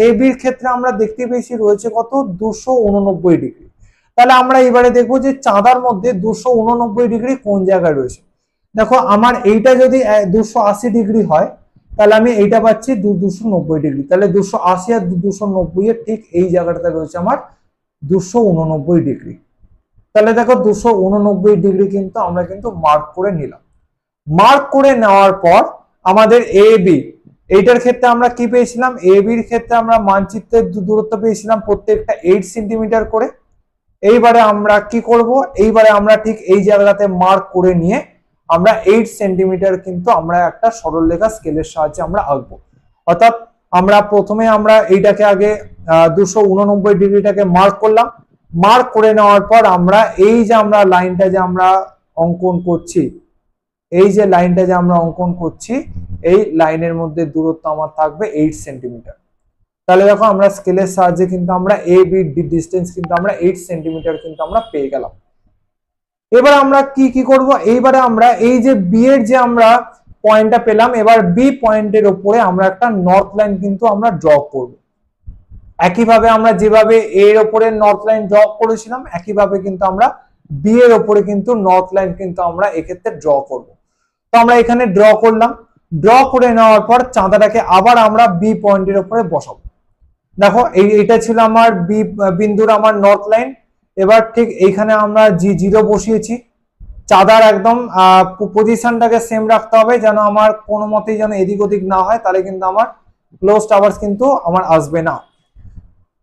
এ বির ক্ষেত্রে আমরা দেখতে পেয়েছি রয়েছে কত 289 ডিগ্রি। তাহলে আমরা এবারে দেখবো যে চাঁদার মধ্যে 289 ডিগ্রি কোন জায়গায় রয়েছে। দেখো আমার এইটা যদি 280 ডিগ্রি হয়, তাহলে আমি এইটা পাচ্ছি 290 ডিগ্রি। তাহলে 280 আর 290 এর ঠিক এই জায়গাটাতে রয়েছে আমার 289 ডিগ্রি। তাহলে দেখো 289 ডিগ্রি কিন্তু আমরা কিন্তু মার্ক করে নিলাম। মার্ক করে নেওয়ার পর আমাদের এ বি, এইটার ক্ষেত্রে আমরা কি পেয়েছিলাম, এ বির ক্ষেত্রে আমরা মানচিত্রের দূরত্ব পেয়েছিলাম প্রত্যেকটা 8 সেন্টিমিটার করে। এইবারে আমরা কি করব, এইবারে আমরা ঠিক এই জায়গাটাতে মার্ক করে নিয়ে আমরা 8 সেন্টিমিটার কিন্তু আমরা একটা সরলরেখা স্কেলের সাহায্যে আমরা আঁকবো। অর্থাৎ আমরা প্রথমে আমরা এইটাকে আগে 289 ডিগ্রিটাকে মার্ক করলাম। মার্ক করে নেওয়ার পর আমরা এই যে আমরা লাইনটা যে আমরা অঙ্কন করছি, এই যে লাইনটা যে আমরা অঙ্কন করছি, এই লাইনের মধ্যে দূরত্ব আমার থাকবে 8 সেন্টিমিটার। তাহলে দেখো আমরা স্কেলের সাহায্যে কিন্তু আমরা এ বি ডিস্টেন্স কিন্তু আমরা 8 সেন্টিমিটার কিন্তু আমরা পেয়ে গেলাম। এবার আমরা কি করব, এইবারে আমরা এই যে বি এর যে আমরা পয়েন্টটা পেলাম, এবার বি পয়েন্টের উপরে আমরা একটা নর্থ লাইন কিন্তু আমরা ড্র করব। একইভাবে আমরা যেভাবে এর উপরে নর্থ লাইন ড্র করেছিলাম, একইভাবে কিন্তু আমরা বি এর উপরে কিন্তু নর্থ লাইন কিন্তু আমরা এক্ষেত্রে ড্র করব। তো আমরা এখানে ড্র করলাম। ড্র করে নেওয়ার পর চাঁদাটাকে আবার আমরা বি পয়েন্টের উপরে বসাবো। দেখো এইটা ছিল আমার বি বিন্দুর আমার নর্থ লাইন। এবার ঠিক এইখানে আমরা জিরো বসিয়েছি। চাঁদার একদম পজিশনটাকে সেম রাখতে হবে, যেন আমার কোনো মতেই যেন এদিক ওদিক না হয়, তাহলে কিন্তু আমার ক্লোজ ট্রাভার্স কিন্তু আমার আসবে না।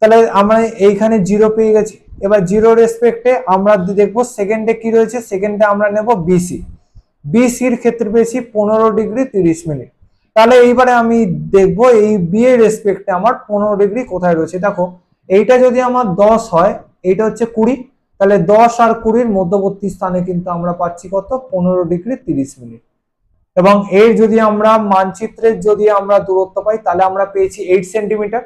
তাহলে আমরা এইখানে জিরো পেয়ে গেছি। এবার জিরো রেসপেক্টে আমরা দেখবো সেকেন্ডে কি রয়েছে, সেকেন্ডে আমরা নেব বিসি। বিসির ক্ষেত্রে পেয়েছি 15 ডিগ্রি 30 মিনিট। তাহলে এইবারে আমি দেখবো এই বি এর রেসপেক্টে আমার 15 ডিগ্রি কোথায় রয়েছে। দেখো এইটা যদি আমার 10 হয়, এইটা হচ্ছে 20, তাহলে 10 আর 20-র মধ্যবর্তী স্থানে কিন্তু আমরা পাচ্ছি কত 15 ডিগ্রি 30 মিনিট। এবং এর যদি আমরা মানচিত্রের যদি আমরা দূরত্ব পাই তাহলে আমরা পেয়েছি 8 সেন্টিমিটার।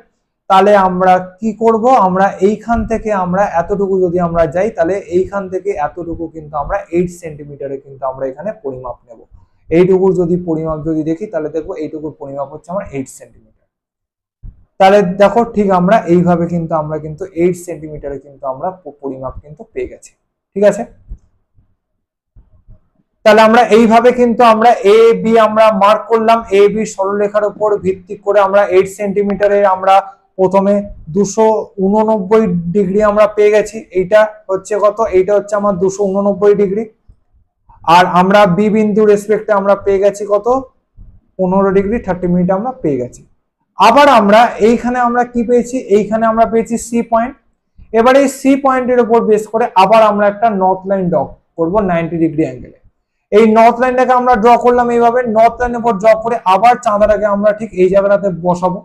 তাহলে আমরা কি করব, আমরা এইখান থেকে আমরা এতটুকু যদি আমরা যাই তাহলে এইখান থেকে এতটুকু কিন্তু আমরা 8 সেন্টিমিটারে কিন্তু আমরা এখানে পরিমাপ নেব। এইটুকু যদি পরিমাপ যদি দেখি তাহলে দেখবো এইটুকুর পরিমাপ হচ্ছে আমার 8 সেন্টিমিটার। তাহলে দেখো ঠিক আমরা এইভাবে কিন্তু আমরা কিন্তু 8 সেন্টিমিটারে কিন্তু আমরা পরিমাপ কিন্তু পেয়ে গেছি। ঠিক আছে, তাহলে আমরা এইভাবে কিন্তু আমরা এ বি আমরা মার্ক করলাম। এ বি সরলরেখার উপর ভিত্তি করে আমরা 8 সেন্টিমিটারে আমরা প্রথমে 289 ডিগ্রি আমরা পেয়ে গেছি। এইটা হচ্ছে কত, এইটা হচ্ছে আমার 289 ডিগ্রি। আর আমরা বি বিন্দু রেসপেক্টে আমরা পেয়ে গেছি কত 15 ডিগ্রি 30 মিনিট আমরা পেয়ে গেছি। আবার আমরা এইখানে আমরা কি পেয়েছি, এইখানে আমরা পেয়েছি সি পয়েন্ট। এবার এই সি পয়েন্টের উপর বেস করে আবার আমরা একটা নর্থ লাইন ড্র করব 90 ডিগ্রি অ্যাঙ্গেলে। এই নর্থ লাইনটাকে আমরা ড্র করলাম এইভাবে, নর্থ লাইনের উপর ড্র করে আবার চাঁদাটাকে আমরা ঠিক এই জায়গাটাতে বসাবো।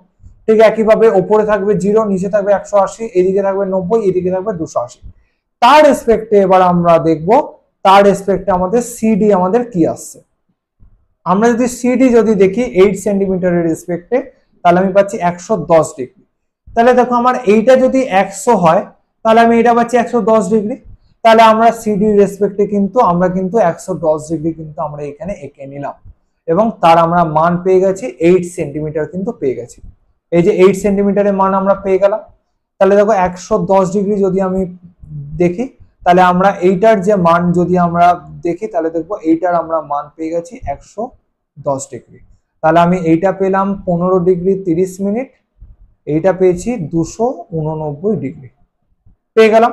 ঠিক একইভাবে ওপরে থাকবে 0, নিচে থাকবে 180, এদিকে থাকবে 90, এদিকে থাকবে 280। তার রেসপেক্টে এবার আমরা দেখব তার রেসপেক্টে আমাদের সিডি আমাদের কি আসছে। আমরা যদি সিডি যদি দেখি 8 সেন্টিমিটারের রেসপেক্টে তাহলে আমি পাচ্ছি 110 ডিগ্রি। তাহলে দেখো আমার এইটা যদি 100 হয় তাহলে আমি এটা পাচ্ছি 110 ডিগ্রি। তাহলে আমরা সিডি রেসপেক্টে কিন্তু আমরা কিন্তু 110 ডিগ্রি কিন্তু আমরা এখানে এঁকে নিলাম এবং তার আমরা মান পেয়ে গেছি 8 সেন্টিমিটার কিন্তু পেয়ে গেছি। এই যে 8 সেন্টিমিটারের মান আমরা পেয়ে গেলাম। তাহলে দেখো 110 ডিগ্রি যদি আমি দেখি তাহলে আমরা এইটার যে মান যদি আমরা দেখি তাহলে দেখবো এইটার আমরা মান পেয়ে গেছি 110 ডিগ্রি। তাহলে আমি এইটা পেলাম 15 ডিগ্রি 30 মিনিট, এইটা পেয়েছি 289 ডিগ্রি পেয়ে গেলাম।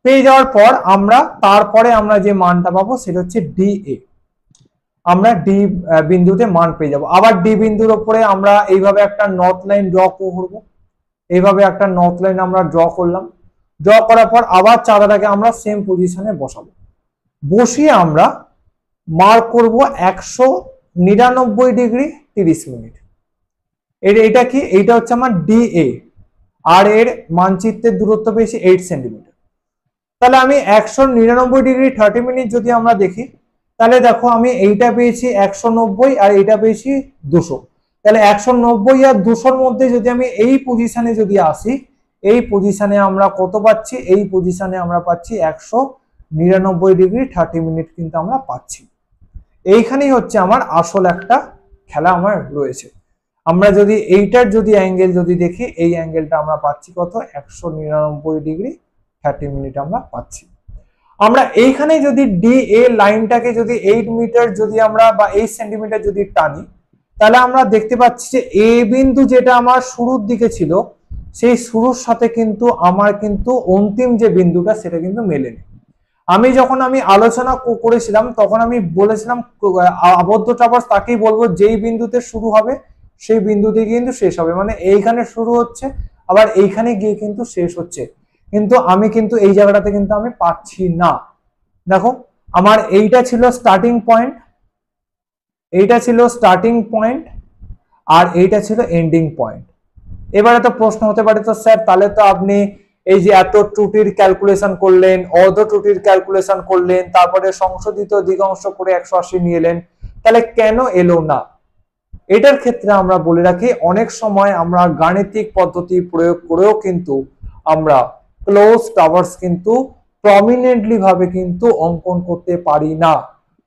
পেয়ে যাওয়ার পর আমরা তারপরে আমরা যে মানটা পাবো সেটা হচ্ছে ডি এ। আমরা ডি বিন্দুতে মান পেয়ে যাব। আবার ডি বিন্দুর উপরে আমরা এইভাবে একটা নর্থ লাইন ড্র করব। এইভাবে একটা নর্থ লাইন আমরা ড্র করলাম। ড্র করার পর আবার চাঁদাটাকে আমরা সেম পজিশনে বসাবো। বসিয়ে আমরা মার্ক করব 199 ডিগ্রি 30 মিনিট। এটা কি, এইটা হচ্ছে আমার ডি এ আর এর মানচিত্রের দূরত্ব পেয়েছি 8 সেন্টিমিটার। তাহলে আমি 199 ডিগ্রি 30 মিনিট যদি আমরা দেখি তাহলে দেখো আমি এইটা পেয়েছি 190 আর এইটা পেয়েছি 200। তাহলে 190 আর 200-র মধ্যে যদি আমি এই পজিশনে যদি আসি, এই পজিশনে আমরা কত পাচ্ছি, এই পজিশনে আমরা পাচ্ছি 199 ডিগ্রি 30 মিনিট কিন্তু আমরা পাচ্ছি। এইখানেই হচ্ছে আমার আসল একটা খেলা আমার রয়েছে। আমরা যদি এইটার যদি অ্যাঙ্গেল যদি দেখি, এই অ্যাঙ্গেলটা আমরা পাচ্ছি কত 199 ডিগ্রি 30 মিনিট আমরা পাচ্ছি। আমরা এইখানে যদি ডি এ লাইনটাকে যদি 8 মিটার যদি আমরা বা 8 সেন্টিমিটার যদি টানি তাহলে আমরা দেখতে পাচ্ছি যে এ বিন্দু যেটা আমার শুরুর দিকে ছিল সেই শুরুর সাথে কিন্তু আমার কিন্তু অন্তিম যে বিন্দুটা সেটা কিন্তু মেলেনি। আমি যখন আমি আলোচনা করেছিলাম তখন আমি বলেছিলাম আবদ্ধ ট্রাভার্স তাকেই বলবো যেই বিন্দুতে শুরু হবে সেই বিন্দুতে কিন্তু শেষ হবে, মানে এইখানে শুরু হচ্ছে আবার এইখানে গিয়ে কিন্তু শেষ হচ্ছে। কিন্তু আমি কিন্তু এই জায়গাটাতে কিন্তু আমি পাচ্ছি না। দেখো আমার এইটা ছিল স্টার্টিং পয়েন্ট, এইটা ছিল স্টার্টিং পয়েন্ট আর এইটা ছিল এন্ডিং পয়েন্ট। এবারে তো প্রশ্ন হতে পারে তো স্যার তাহলে তো আপনি এই যে এত ত্রুটির ক্যালকুলেশন করলেন, অর্ধ ত্রুটির ক্যালকুলেশন করলেন, তারপরে সংশোধিত দিগাংশ করে 180 নিয়ে এলেন, তাহলে কেন এলো না? এটার ক্ষেত্রে আমরা বলে রাখি অনেক সময় আমরা গাণিতিক পদ্ধতি প্রয়োগ করেও কিন্তু আমরা ক্লোজ টাওয়ার্স কিন্তু প্রমিনেন্টলি ভাবে কিন্তু অঙ্কন করতে পারি না।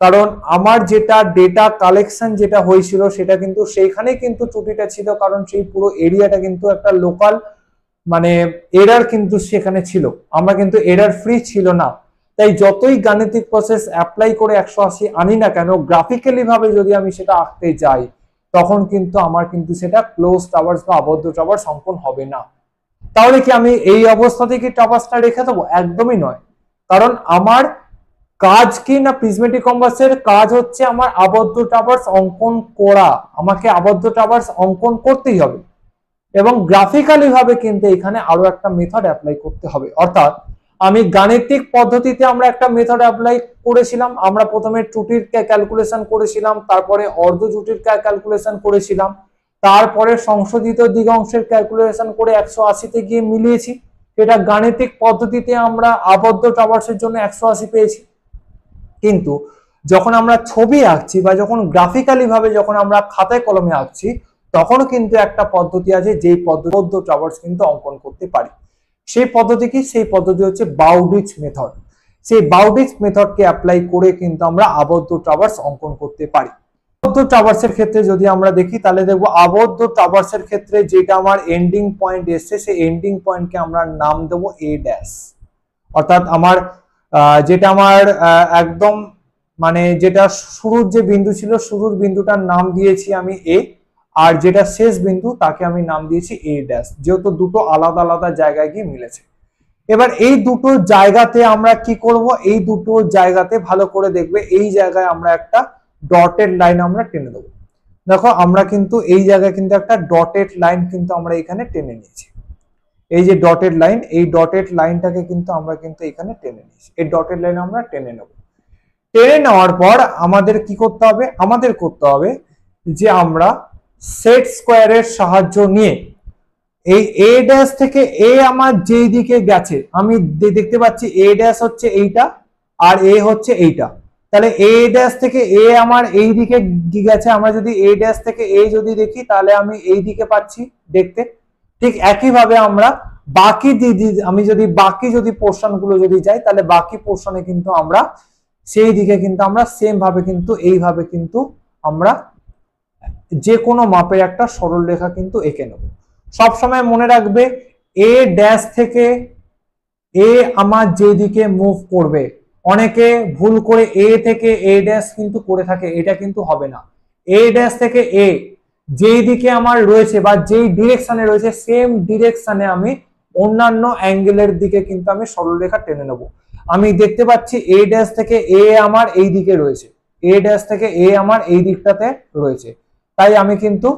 কারণ আমার যেটা ডেটা কালেকশন যেটা হয়েছিল সেটা কিন্তু সেইখানে কিন্তু ত্রুটিটা ছিল, কারণ সেই পুরো এরিয়াটা কিন্তু একটা লোকাল মানে এরার কিন্তু সেখানে ছিল, আমরা কিন্তু এরার ফ্রি ছিল না। তাই যতই গাণিতিক প্রসেস অ্যাপ্লাই করে 180 আনি না কেন, গ্রাফিক্যালি ভাবে যদি আমি সেটা আঁকতে যাই তখন কিন্তু আমার কিন্তু সেটা ক্লোজ টাওয়ার্স বা আবদ্ধ টাওয়ার্স অঙ্কন হবে না। তাহলে কি আমি এই অবস্থাতে কি টাওয়ার্সটা রেখে দেবো? একদমই নয়। কারণ আমার কাজ কি না, প্রিজমেটিক কম্পাসের কাজ হচ্ছে আমার আবদ্ধ টাওয়ার্স অঙ্কন করা। আমাকে আবদ্ধ টাওয়ার্স অঙ্কন করতেই হবে এবং গ্রাফিক্যালি ভাবে কিন্তু এখানে আরো একটা মেথড অ্যাপ্লাই করতে হবে। অর্থাৎ আমি গাণিতিক পদ্ধতিতে আমরা একটা মেথড অ্যাপ্লাই করেছিলাম, আমরা প্রথমে ত্রুটির ক্যালকুলেশন করেছিলাম, তারপরে অর্ধ ত্রুটির ক্যালকুলেশন করেছিলাম, তারপরে সংশোধিত দিগাংশের ক্যালকুলেশন করে 180-তে গিয়ে মিলিয়েছি। সেটা গাণিতিক পদ্ধতিতে আমরা আবদ্ধ ট্রাভার্সের জন্য 180 পেয়েছি। কিন্তু যখন আমরা ছবি আঁকছি বা যখন গ্রাফিক্যালি ভাবে যখন আমরা খাতায় কলমে আঁকছি, তখনও কিন্তু একটা পদ্ধতি আছে যেই পদ্ধতি আবদ্ধ ট্রাভার্স কিন্তু অঙ্কন করতে পারি। সেই পদ্ধতি কি? সেই পদ্ধতি হচ্ছে বাউডিচ মেথড। সেই বাউডিচ মেথডকে অ্যাপ্লাই করে কিন্তু আমরা আবদ্ধ ট্রাভার্স অঙ্কন করতে পারি। আবদ্ধ ট্রাভার্সের ক্ষেত্রে যদি আমরা দেখি তাহলে দেখবো আবদ্ধ ট্রাভার্সের ক্ষেত্রে যেটা আমার এন্ডিং পয়েন্ট এসছে সেই এন্ডিং পয়েন্টকে আমরা নাম দেবো এ ড্যাশ। অর্থাৎ আমার যেটা আমার একদম মানে যেটা শুরুর যে বিন্দু ছিল, শুরুর বিন্দুটার নাম দিয়েছি আমি এ, আর যেটা শেষ বিন্দু তাকে আমি নাম দিয়েছি এ ড্যাশ, যেহেতু দুটো আলাদা আলাদা জায়গায় গিয়ে মিলেছে। এবার এই দুটো জায়গাতে আমরা কি করব? এই দুটো জায়গাতে ভালো করে দেখবে, এই জায়গায় আমরা একটা ডটেড লাইন আমরা টেনে দেবো। দেখো আমরা কিন্তু এই জায়গায় কিন্তু একটা ডটেড লাইন কিন্তু আমরা এখানে টেনে নিয়েছি। এই যে ডটেড লাইন, এই ডটেড লাইনটাকে কিন্তু আমরা কিন্তু এখানে টেনে নিয়েছি। এই ডটেড লাইন আমরা টেনে নেব। টেনে নেওয়ার পর আমাদের কি করতে হবে? আমাদের করতে হবে যে আমরা সেট স্কোয়ারের সাহায্য নিয়ে এই এ ড্যাশ থেকে এ আমার যেই দিকে গেছে, আমি দেখতে পাচ্ছি এ ড্যাশ হচ্ছে এইটা আর এ হচ্ছে এইটা, তাহলে এ ড্যাশ থেকে এ আমার এই দিকে গেছে। আমরা যদি এ ড্যাশ থেকে এ যদি দেখি তাহলে আমি এই দিকে পাচ্ছি দেখতে। ঠিক একইভাবে আমরা বাকি আমি যদি বাকি যদি পোর্শন গুলো যদি যাই তাহলে বাকি পোর্শনে কিন্তু আমরা সেই দিকে কিন্তু আমরা সেম ভাবে কিন্তু এইভাবে কিন্তু আমরা যে কোনো মাপের একটা সরল রেখা কিন্তু এঁকে নেব। সবসময় মনে রাখবে এ ড্যাশ থেকে এ আমার যেদিকে মুভ করবে, অনেকে ভুল করে এ থেকে এ ড্যাশ কিন্তু করে থাকে, এটা কিন্তু হবে না। এ ড্যাশ থেকে এ যেই দিকে আমার রয়েছে বা যেই ডিরেকশনে রয়েছে সেম ডিরেকশনে আমি অন্যান্য অ্যাঙ্গেলের দিকে কিন্তু আমি সরলরেখা টেনে নেব। আমি দেখতে পাচ্ছি এ ড্যাশ থেকে এ আমার এই দিকে রয়েছে, এ ড্যাশ থেকে এ আমার এই দিকটাতে রয়েছে, তাই আমি কিন্তু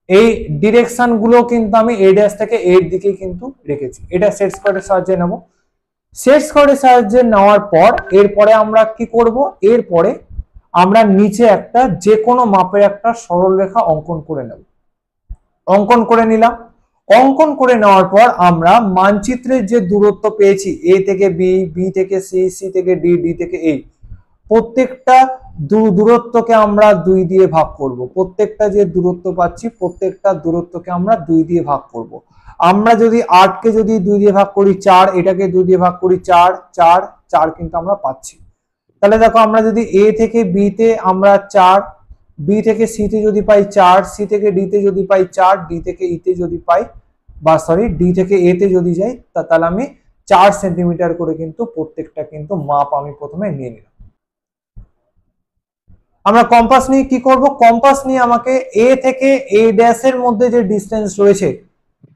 এই ডিরেকশন গুলো কিন্তু আমি এ ড্যাশ থেকে এর দিকে কিন্তু রেখেছি। এটা সেট স্কোয়ারের সাহায্যে নেব। সেট স্কোয়ারের সাহায্যে নেওয়ার পর এরপরে আমরা কি করব? এরপরে আমরা নিচে একটা যে কোনো মাপের একটা সরলরেখা অঙ্কন করে নেব। অঙ্কন করে নিলাম। অঙ্কন করে নেওয়ার পর আমরা মানচিত্রের যে দূরত্ব পেয়েছি এ থেকে বি, বি থেকে সি, সি থেকে ডি, ডি থেকে এ, প্রত্যেকটা দূরত্বকে আমরা 2 দিয়ে ভাগ করব। প্রত্যেকটা যে দূরত্ব পাচ্ছি প্রত্যেকটা দূরত্বকে আমরা 2 দিয়ে ভাগ করব। আমরা যদি 8 কে যদি 2 দিয়ে ভাগ করি 4, এটাকে 2 দিয়ে ভাগ করি 4, 4, 4 কিন্তু আমরা পাচ্ছি। তাহলে দেখো আমরা যদি এ থেকে বি তে আমরা 4, বি থেকে সি তে যদি পাই 4, সি থেকে ডি তে যদি পাই 4, ডি থেকে ই তে যদি পাই বা সরি ডি থেকে এ তে যদি যাই তাহলে আমি 4 সেন্টিমিটার করে কিন্তু প্রত্যেকটা কিন্তু মাপ আমি প্রথমে নিয়ে নিলাম। আমরা কম্পাস নিয়ে কি করব? কম্পাস নিয়ে আমাকে এ থেকে এ ড্যাশের মধ্যে যে ডিসটেন্স রয়েছে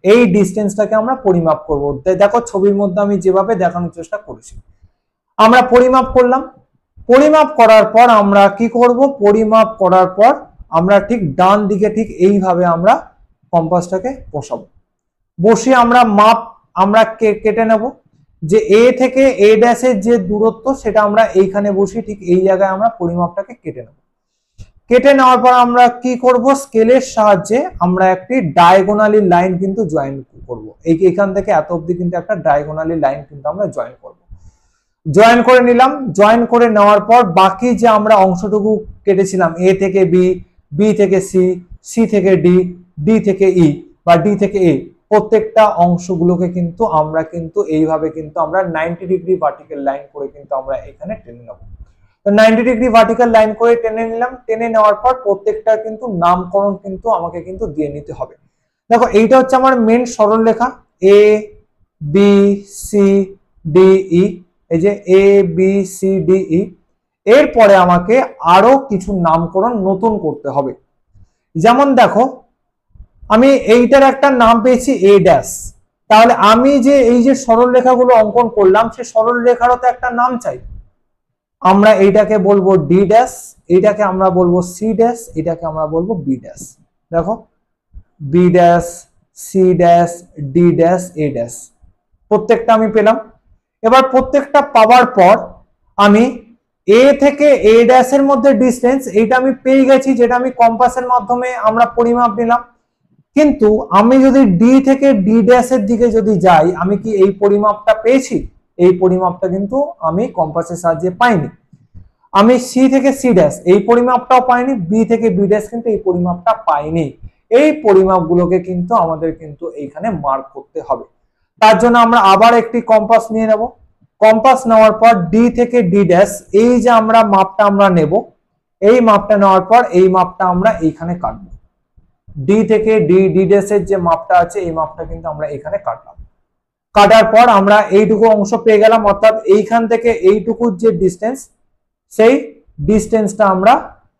এই ডিসটেন্সটাকে আমরা পরিমাপ করব। দেখো ছবির মধ্যে আমি যেভাবে দেখানোর চেষ্টা করেছি, আমরা পরিমাপ করলাম। পরিমাপ করার পর আমরা কি করব? পরিমাপ করার পর আমরা ঠিক ডান দিকে ঠিক এইভাবে আমরা কম্পাসটাকে বসাবো। বসিয়ে আমরা মাপ আমরা কেটে নেব। যে এ থেকে এ ড্যাশের যে দূরত্ব সেটা আমরা এইখানে বসি, ঠিক এই জায়গায় আমরা পরিমাপটাকে কেটে নেব। কেটে নেওয়ার পর আমরা কি করব? স্কেলের সাহায্যে আমরা একটি ডায়াগোনালি লাইন কিন্তু জয়েন করব। এইখান থেকে এত অবধি কিন্তু একটা ডায়াগোনালি লাইন কিন্তু আমরা জয়েন করব। জয়েন করে নিলাম। জয়েন করে নেওয়ার পর বাকি যে আমরা অংশটুকু কেটেছিলাম এ থেকে বি, বি থেকে সি, সি থেকে ডি, ডি থেকে ই বা ডি থেকে এ, প্রত্যেকটা অংশগুলোকে কিন্তু আমরা কিন্তু এইভাবে কিন্তু আমরা 90 ডিগ্রি ভার্টিক্যাল লাইন করে কিন্তু আমরা এখানে টেনে নেব। তো 90 ডিগ্রি ভার্টিক্যাল লাইন করে টেনে নিলাম। টেনে নেওয়ার পর প্রত্যেকটা কিন্তু নামকরণ কিন্তু আমাকে কিন্তু দিয়ে নিতে হবে। দেখো এইটা হচ্ছে আমার মেন সরলরেখা A B C D E, এই যে A B C D E. এরপরে আমাকে আরো কিছু নামকরণ নতুন করতে হবে। যেমন দেখো আমি এইটার একটা নাম পেয়েছি এ ড্যাশ, তাহলে আমি যে এই যে সরল রেখাগুলো অঙ্কন করলাম সেই সরল রেখারও তো একটা নাম চাই। আমরা এইটাকে বলবো ডি ড্যাশ, এইটাকে আমরা বলবো সি ড্যাশ, এটাকে আমরা বলবো বি ড্যাশ। দেখো b dash, c dash, d dash, a dash, প্রত্যেকটা আমি পেলাম। এবার প্রত্যেকটা পাওয়ার পর আমি এ থেকে এ ড্যাশের মধ্যে ডিসটেন্স এইটা আমি পেয়ে গেছি, যেটা আমি কম্পাসের মাধ্যমে আমরা পরিমাপ নিলাম। কিন্তু আমি যদি ডি থেকে ডি ড্যাশের দিকে যদি যাই, আমি কি এই পরিমাপটা পেয়েছি? এই পরিমাপটা কিন্তু আমি কম্পাসের সাহায্যে পাইনি। আমি সি থেকে সি ড্যাশ এই পরিমাপটাও পাইনি, বি থেকে বি ড্যাশ কিন্তু এই পরিমাপটা পাইনি। এই পরিমাপগুলোকে কিন্তু আমাদের কিন্তু এইখানে মার্ক করতে হবে। তার জন্য আমরা আবার একটি কম্পাস নিয়ে নেব। কম্পাস নেওয়ার পর ডি থেকে ডি ড্যাশ এই যে আমরা মাপটা আমরা নেব, এই মাপটা নেওয়ার পর এই মাপটা আমরা এইখানে কাটবো। ডি থেকে ডি ড্যাশের যে মাপটা আছে এই মাপটা কিন্তু আমরা এখানে কাটলাম। কাটার পর আমরা এইটুকু অংশ পেয়ে গেলাম, অর্থাৎ এইখান থেকে এইটুকুর যে ডিস্টেন্স, সেই ডিস্টেন্সটা আমরা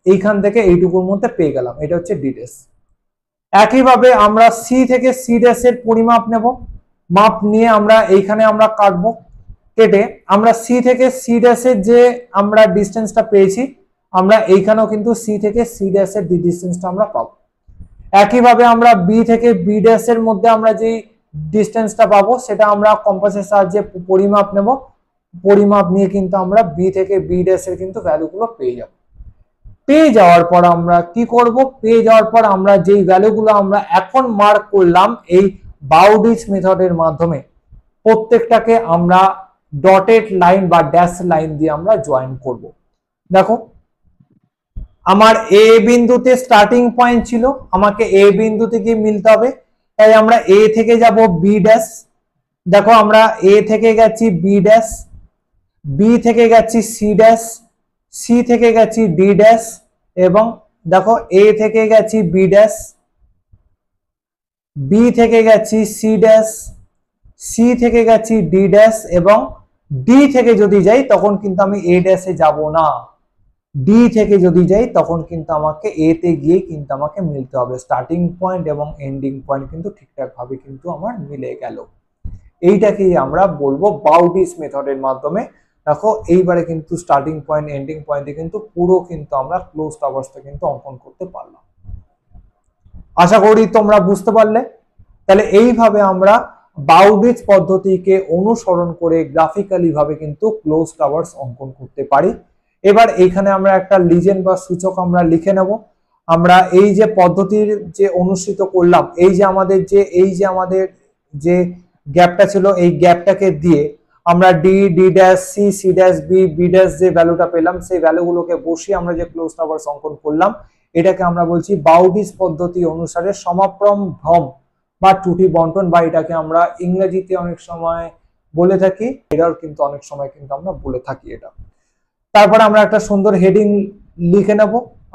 এইখান থেকে এইটুকুর মধ্যে পেয়ে গেলাম। এটা হচ্ছে ডি ড্যাশ। একইভাবে আমরা সি থেকে সি ড্যাশের পরিমাপ নেব, মাপ নিয়ে আমরা এইখানে আমরা কাটবো। কেটে আমরা সি থেকে সি ড্যাশের যে আমরা ডিস্টেন্সটা পেয়েছি, আমরা এইখানেও কিন্তু সি থেকে সি ড্যাশের ডিস্টেন্সটা আমরা পাবো। একইভাবে আমরা বি থেকে বি ড্যাশের মধ্যে আমরা যে ডিস্টেন্সটা পাবো সেটা আমরা কম্পাসের সাহায্যে পরিমাপ নেব। পরিমাপ নিয়ে কিন্তু আমরা বি থেকে বি ড্যাশের কিন্তু ভ্যালুগুলো পেয়ে যাব। পেয়ে যাওয়ার পর আমরা কি করব? পেয়ে যাওয়ার পর আমরা যেই ভ্যালুগুলো আমরা এখন মার্ক করলাম এই বাউডিচ মেথডের মাধ্যমে, প্রত্যেকটাকে আমরা ডটেড লাইন বা ড্যাশ লাইন দিয়ে আমরা জয়েন করব। দেখো, আমার এ বিন্দুতে স্টার্টিং পয়েন্ট ছিল, আমাকে এ বিন্দুতে গিয়ে মিলতে হবে, তাই আমরা এ থেকে যাব বি ড্যাশ। দেখো, আমরা এ থেকে গেছি বি ড্যাশ, বি থেকে গেছি সি ড্যাশ, সি থেকে গেছি ডি ড্যাশ, এবং দেখো এ থেকে গেছি বি ড্যাশ, বি থেকে গেছি সি ড্যাশ, সি থেকে গেছি ডি ড্যাশ, এবং ডি থেকে যদি যাই তখন কিন্তু আমি এ ড্যাশে যাব না। ডি থেকে যদি যাই তখন কিন্তু আমাকে এ তে গিয়ে কিন্তু আমাকে মিলতে হবে। স্টার্টিং পয়েন্ট এবং এন্ডিং পয়েন্ট কিন্তু ঠিকঠাক ভাবে কিন্তু আমার মিলে গেল। এইটাকেই আমরা বলবো বাউডিচ মেথডের মাধ্যমে। দেখো, এইবারে কিন্তু স্টার্টিং পয়েন্ট এন্ডিং পয়েন্টে কিন্তু পুরো কিন্তু আমরা ক্লোজড অবস্থা কিন্তু অঙ্কন করতে পারলাম। আশা করি তোমরা বুঝতে পারলে। তাহলে এইভাবে আমরা বাউডিচ পদ্ধতিকে অনুসরণ করে গ্রাফিক্যালি ভাবে কিন্তু ক্লোজ টাওয়ার্স অঙ্কন করতে পারি। এবার এইখানে আমরা একটা লিজেন্ড বা সূচক আমরা লিখে নেব। আমরা এই যে পদ্ধতির যে অনুসৃত করলাম, এই যে আমাদের যে গ্যাপটা ছিল, এই গ্যাপটাকে দিয়ে আমরা D, D dash, C, C dash, B, B dash যে ভ্যালুটা পেলাম সেই ভ্যালুগুলোকে বসিয়ে আমরা যে ক্লোজ টাওয়ার্স অঙ্কন করলাম, এটাকে আমরা বলছি বাউডিচ পদ্ধতি অনুসারে সমাপ্রম ভ্রম বা ত্রুটি বন্টন, বা এটাকে আমরা ইংরেজিতে অনেক সময় বলে থাকি, এটাও কিন্তু অনেক সময় কিন্তু আমরা বলে থাকি এটা। তারপরে আমরা একটা সুন্দর হেডিং লিখে নেব।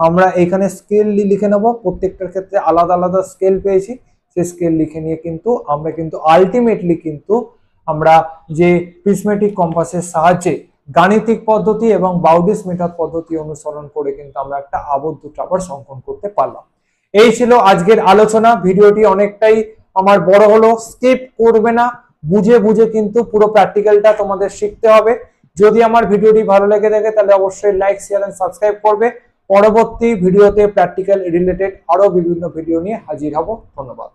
আমরা এখানে স্কেল লিখে নেব, প্রত্যেকটার ক্ষেত্রে আলাদা আলাদা স্কেল পেয়েছি, সেই স্কেল লিখে নিয়ে কিন্তু আমরা কিন্তু আলটিমেটলি কিন্তু আমরা যে প্রিজমেটিক কম্পাসের সাহায্যে গাণিতিক পদ্ধতি এবং বাউডিচ মেথড পদ্ধতি অনুসরণ করে কিন্তু আমরা একটা আবদ্ধ টাওয়ার্স অঙ্কন করতে পারলাম। এই ছিল আজকের আলোচনা। ভিডিওটি অনেকটাই আমার বড় হলো, স্কিপ করবে না, বুঝে বুঝে কিন্তু পুরো প্র্যাকটিক্যালটা তোমাদের শিখতে হবে। যদি আমার ভিডিওটি ভালো লেগে থাকে তাহলে অবশ্যই লাইক, শেয়ার এন্ড সাবস্ক্রাইব করবে। পরবর্তী ভিডিওতে প্র্যাকটিক্যাল রিলেটেড আরো বিভিন্ন ভিডিও নিয়ে হাজির হব। ধন্যবাদ।